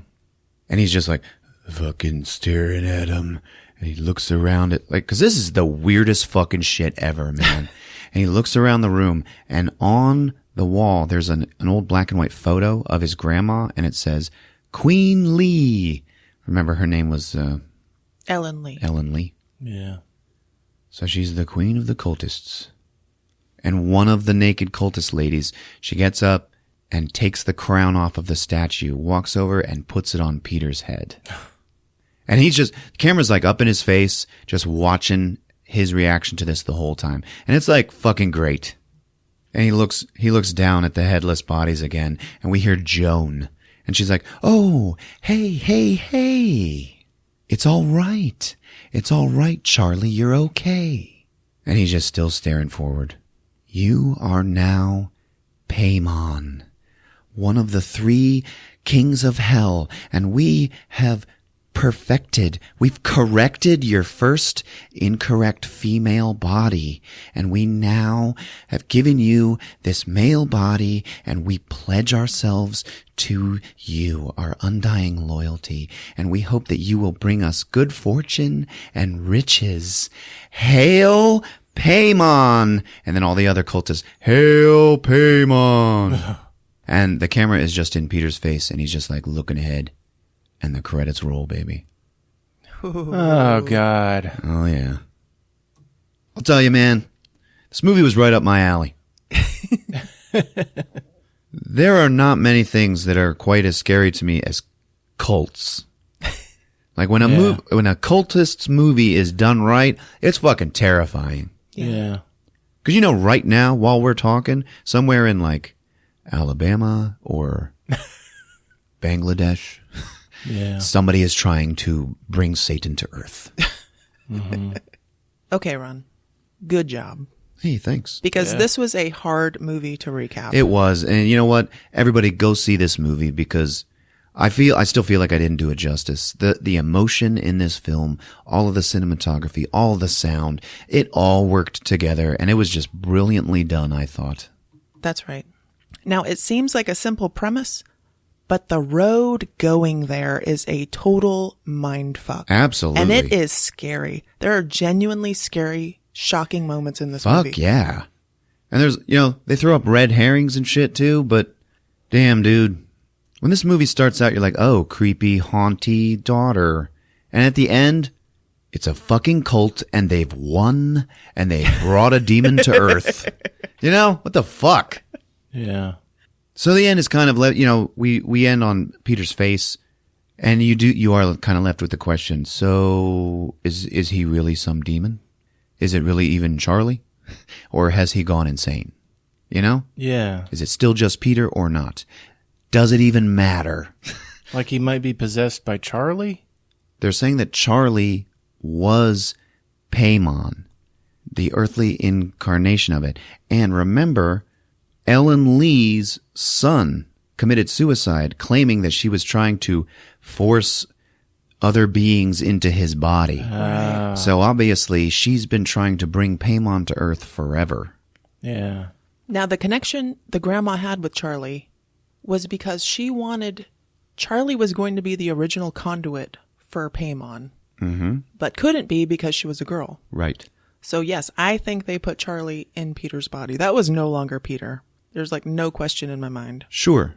And he's just like fucking staring at him. And he looks around at cause this is the weirdest fucking shit ever, man. And he looks around the room, and on the wall, there's an old black and white photo of his grandma, and it says, Queen Lee. Remember, her name was Ellen Lee. Ellen Lee. Yeah. So she's the queen of the cultists. And one of the naked cultist ladies, she gets up and takes the crown off of the statue, walks over and puts it on Peter's head. And he's just, the camera's like up in his face, just watching his reaction to this the whole time. And it's like fucking great. And he looks down at the headless bodies again, and we hear Joan. And she's like, oh, hey. It's all right. It's all right, Charlie. You're okay. And he's just still staring forward. You are now Paimon, one of the 3 kings of hell, and we've corrected your first incorrect female body, and we now have given you this male body, and we pledge ourselves to you, our undying loyalty, and we hope that you will bring us good fortune and riches. Hail Paimon! And then all the other cultists, Hail Paimon! And the camera is just in Peter's face, and he's just like looking ahead. And the credits roll, baby. Oh, God. Oh, yeah. I'll tell you, man, this movie was right up my alley. There are not many things that are quite as scary to me as cults. Like when when a cultist's movie is done right, it's fucking terrifying. Yeah. Because, right now, while we're talking, somewhere in like Alabama or Bangladesh, Yeah. somebody is trying to bring Satan to earth. Mm-hmm. Okay, Ron. Good job. Hey, thanks. Because this was a hard movie to recap. It was. And you know what? Everybody go see this movie because I still feel like I didn't do it justice. The emotion in this film, all of the cinematography, all of the sound, it all worked together and it was just brilliantly done, I thought. That's right. Now, it seems like a simple premise, but the road going there is a total mindfuck. Absolutely. And it is scary. There are genuinely scary, shocking moments in this movie. Fuck yeah. And there's, they throw up red herrings and shit too, but damn, dude. When this movie starts out, you're like, oh, creepy, haunty daughter. And at the end, it's a fucking cult and they've won and they brought a demon to earth. What the fuck? Yeah. So the end is kind of, we end on Peter's face, and you are kind of left with the question, so is he really some demon? Is it really even Charlie? Or has he gone insane? Yeah. Is it still just Peter or not? Does it even matter? Like he might be possessed by Charlie? They're saying that Charlie was Paimon, the earthly incarnation of it. And remember, Ellen Lee's son committed suicide, claiming that she was trying to force other beings into his body. So obviously, she's been trying to bring Paimon to Earth forever. Yeah. Now, the connection the grandma had with Charlie was because she wanted Charlie was going to be the original conduit for Paimon, but couldn't be because she was a girl. Right. So yes, I think they put Charlie in Peter's body. That was no longer Peter. There's like no question in my mind. Sure.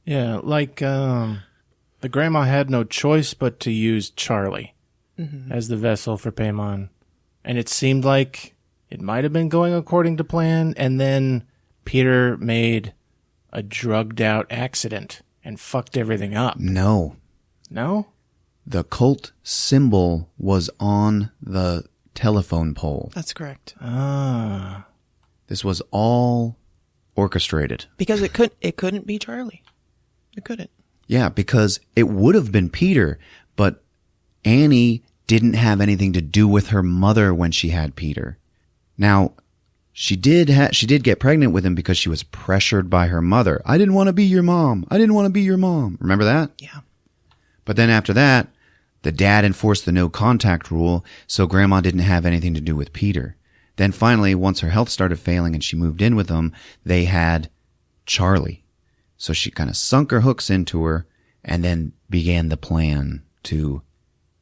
Yeah, like the grandma had no choice but to use Charlie as the vessel for Paimon. And it seemed like it might have been going according to plan, and then Peter made a drugged out accident and fucked everything up. No. No? The cult symbol was on the telephone pole. That's correct. This was all orchestrated. Because it couldn't be Charlie. It couldn't. Yeah, because it would have been Peter, but Annie didn't have anything to do with her mother when she had Peter. Now, she did get pregnant with him because she was pressured by her mother. I didn't want to be your mom. I didn't want to be your mom. Remember that? Yeah. But then after that, the dad enforced the no contact rule, so grandma didn't have anything to do with Peter. Then finally, once her health started failing and she moved in with them, they had Charlie. So she kind of sunk her hooks into her and then began the plan to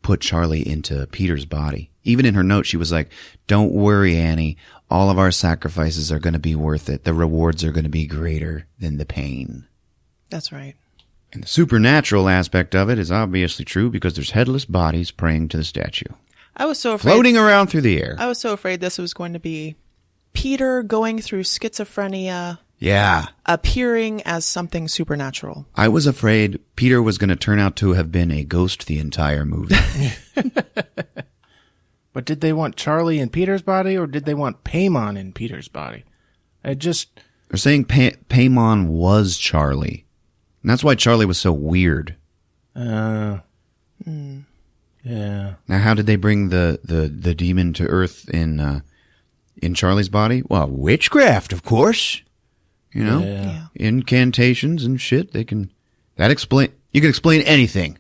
put Charlie into Peter's body. even in her note, she was like, "Don't worry, Annie. All of our sacrifices are going to be worth it. The rewards are going to be greater than the pain." That's right. And the supernatural aspect of it is obviously true because there's headless bodies praying to the statue. I was so afraid. Floating around through the air. I was so afraid this was going to be Peter going through schizophrenia. Yeah. Appearing as something supernatural. I was afraid Peter was going to turn out to have been a ghost the entire movie. But did they want Charlie in Peter's body, or did they want Paimon in Peter's body? They're saying Paimon was Charlie. And that's why Charlie was so weird. Yeah. Now, how did they bring the demon to Earth in Charlie's body? Well, witchcraft, of course. You know, Yeah. incantations and shit. You can explain anything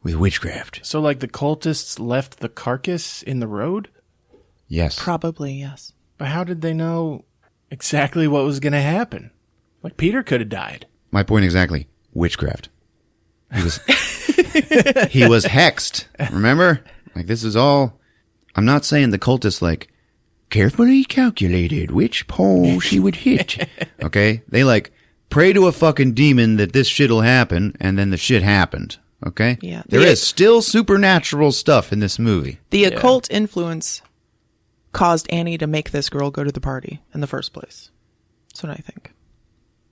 with witchcraft. So, like, the cultists left the carcass in the road? Yes. Probably, yes. But how did they know exactly what was going to happen? Like, Peter could have died. My point exactly. Witchcraft. He was hexed. Remember? Like, this is all. I'm not saying the cultists, like, carefully calculated which pole she would hit. Okay? They, like, pray to a fucking demon that this shit'll happen, and then the shit happened. Okay? Yeah. There is still supernatural stuff in this movie. The occult influence caused Annie to make this girl go to the party in the first place. That's what I think.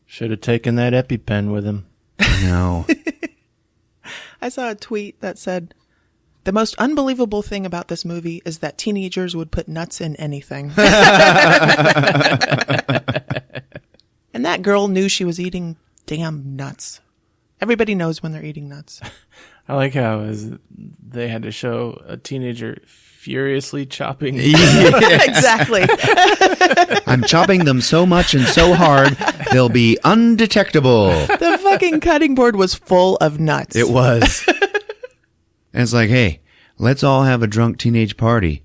Should have taken that EpiPen with him. No. I saw a tweet that said, "The most unbelievable thing about this movie is that teenagers would put nuts in anything." And that girl knew she was eating damn nuts. Everybody knows when they're eating nuts. I like how they had to show a teenager furiously chopping. Exactly. I'm chopping them so much and so hard, they'll be undetectable. The fucking cutting board was full of nuts. It was. And it's like, hey, let's all have a drunk teenage party.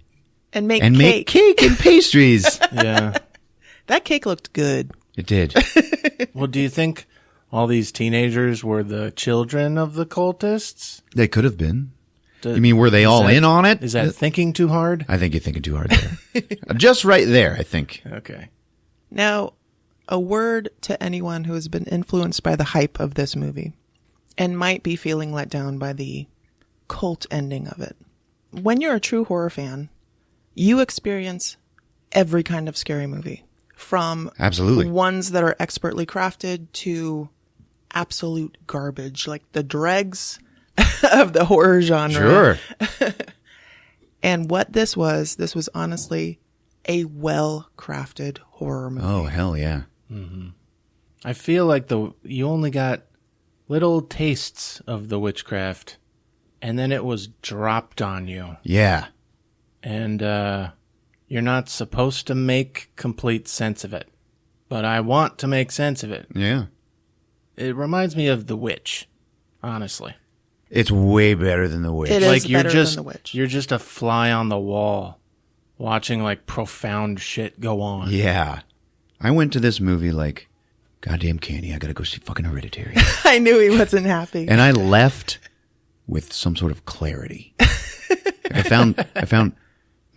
And make Make cake and pastries. Yeah. That cake looked good. It did. Well, do you think all these teenagers were the children of the cultists? They could have been. You mean, were they all in on it? Is that thinking too hard? I think you're thinking too hard there. Just right there, I think. Okay. Now, a word to anyone who has been influenced by the hype of this movie and might be feeling let down by the cult ending of it. When you're a true horror fan, you experience every kind of scary movie. From Absolutely. ones that are expertly crafted to absolute garbage, like the dregs of the horror genre. Sure. And what this was honestly a well-crafted horror movie. Oh, hell yeah. Mm-hmm. I feel like you only got little tastes of the witchcraft, and then it was dropped on you. Yeah. And you're not supposed to make complete sense of it. But I want to make sense of it. Yeah. It reminds me of The Witch, honestly. It's way better than The Witch. It Like is you're better just than The Witch. you're just a fly on the wall watching like profound shit go on. Yeah. I went to this movie like, goddamn candy, I gotta go see fucking Hereditary. I knew he wasn't happy. And I left with some sort of clarity. I found,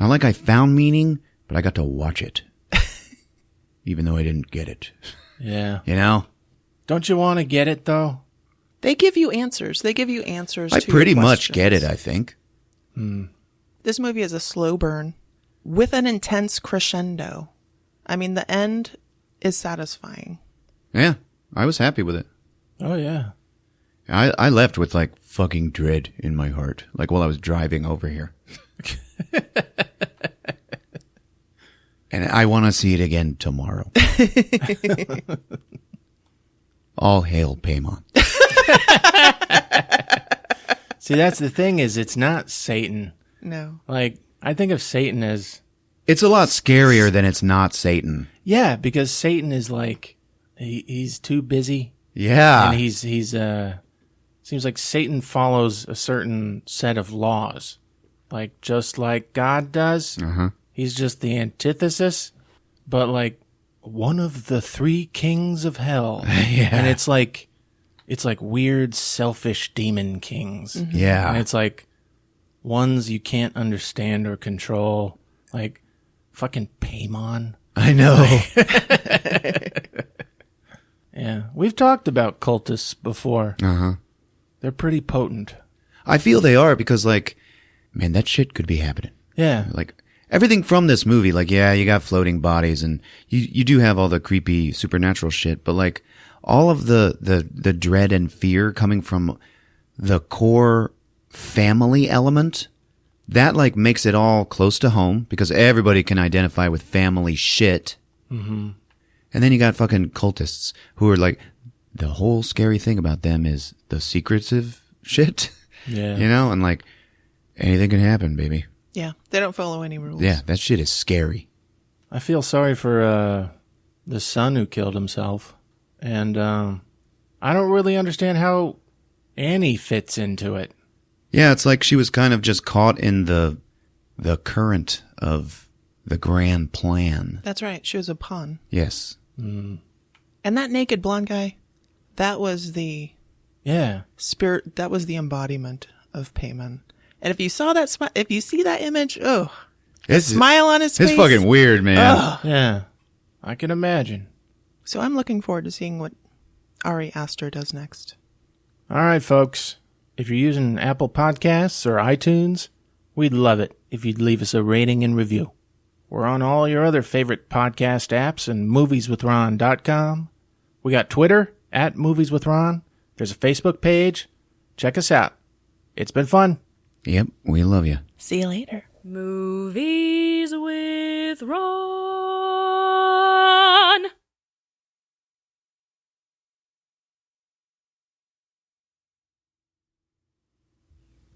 not like I found meaning, but I got to watch it. Even though I didn't get it. Yeah. You know? Don't you want to get it though? They give you answers. They give you answers I to pretty your much questions. get it, I think. This movie is a slow burn with an intense crescendo. I mean, the end is satisfying. Yeah. I was happy with it. Oh yeah. I left with like fucking dread in my heart. Like while I was driving over here. And I want to see it again tomorrow. All hail Paimon. See, that's the thing is it's not Satan. No. Like, I think of Satan as... It's a lot scarier than it's not Satan. Yeah, because Satan is like... He's too busy. Yeah. And he's seems like Satan follows a certain set of laws. Like, just like God does. Uh-huh. He's just the antithesis. But, like, one of the three kings of hell. Yeah. And it's like weird, selfish demon kings. Yeah. And it's like, ones you can't understand or control, like fucking PayRon. I know. Yeah, we've talked about cultists before. Uh-huh. They're pretty potent. I feel they are because, like, man, that shit could be happening. Yeah. Like, everything from this movie, like, yeah, you got floating bodies and you do have all the creepy supernatural shit, but, like, all of the dread and fear coming from the core family element, that, like, makes it all close to home because everybody can identify with family shit. Mm-hmm. And then you got fucking cultists who are, like, the whole scary thing about them is the secretive shit. Yeah. You know? And, like, anything can happen, baby. Yeah, they don't follow any rules. Yeah, that shit is scary. I feel sorry for the son who killed himself. And I don't really understand how Annie fits into it. Yeah, it's like she was kind of just caught in the current of the grand plan. That's right. She was a pawn. Yes. Mm. And that naked blonde guy, that was the spirit. That was the embodiment of PayRon. And if you saw that, if you see that image, smile on his face. It's fucking weird, man. Ugh. Yeah, I can imagine. So I'm looking forward to seeing what Ari Aster does next. All right, folks. If you're using Apple Podcasts or iTunes, we'd love it if you'd leave us a rating and review. We're on all your other favorite podcast apps and movieswithron.com. We got Twitter @movieswithron. There's a Facebook page. Check us out. It's been fun. Yep, we love you. See you later. Movies with Ron.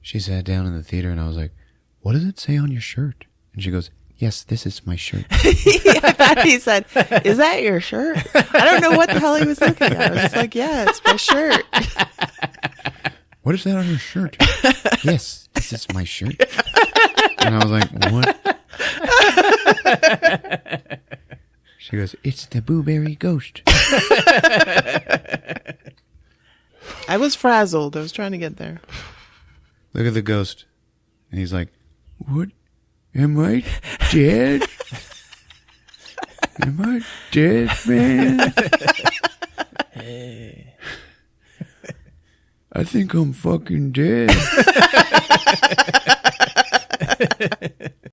She sat down in the theater and I was like, what does it say on your shirt? And she goes, yes, this is my shirt. I thought he said, is that your shirt? I don't know what the hell he was looking at. I was just like, yeah, it's my shirt. What is that on your shirt? Yes, this is my shirt. And I was like, what? She goes, it's the Blueberry Ghost. I was frazzled. I was trying to get there. Look at the ghost. And he's like, what? Am I dead? Am I dead, man? Hey. I think I'm fucking dead.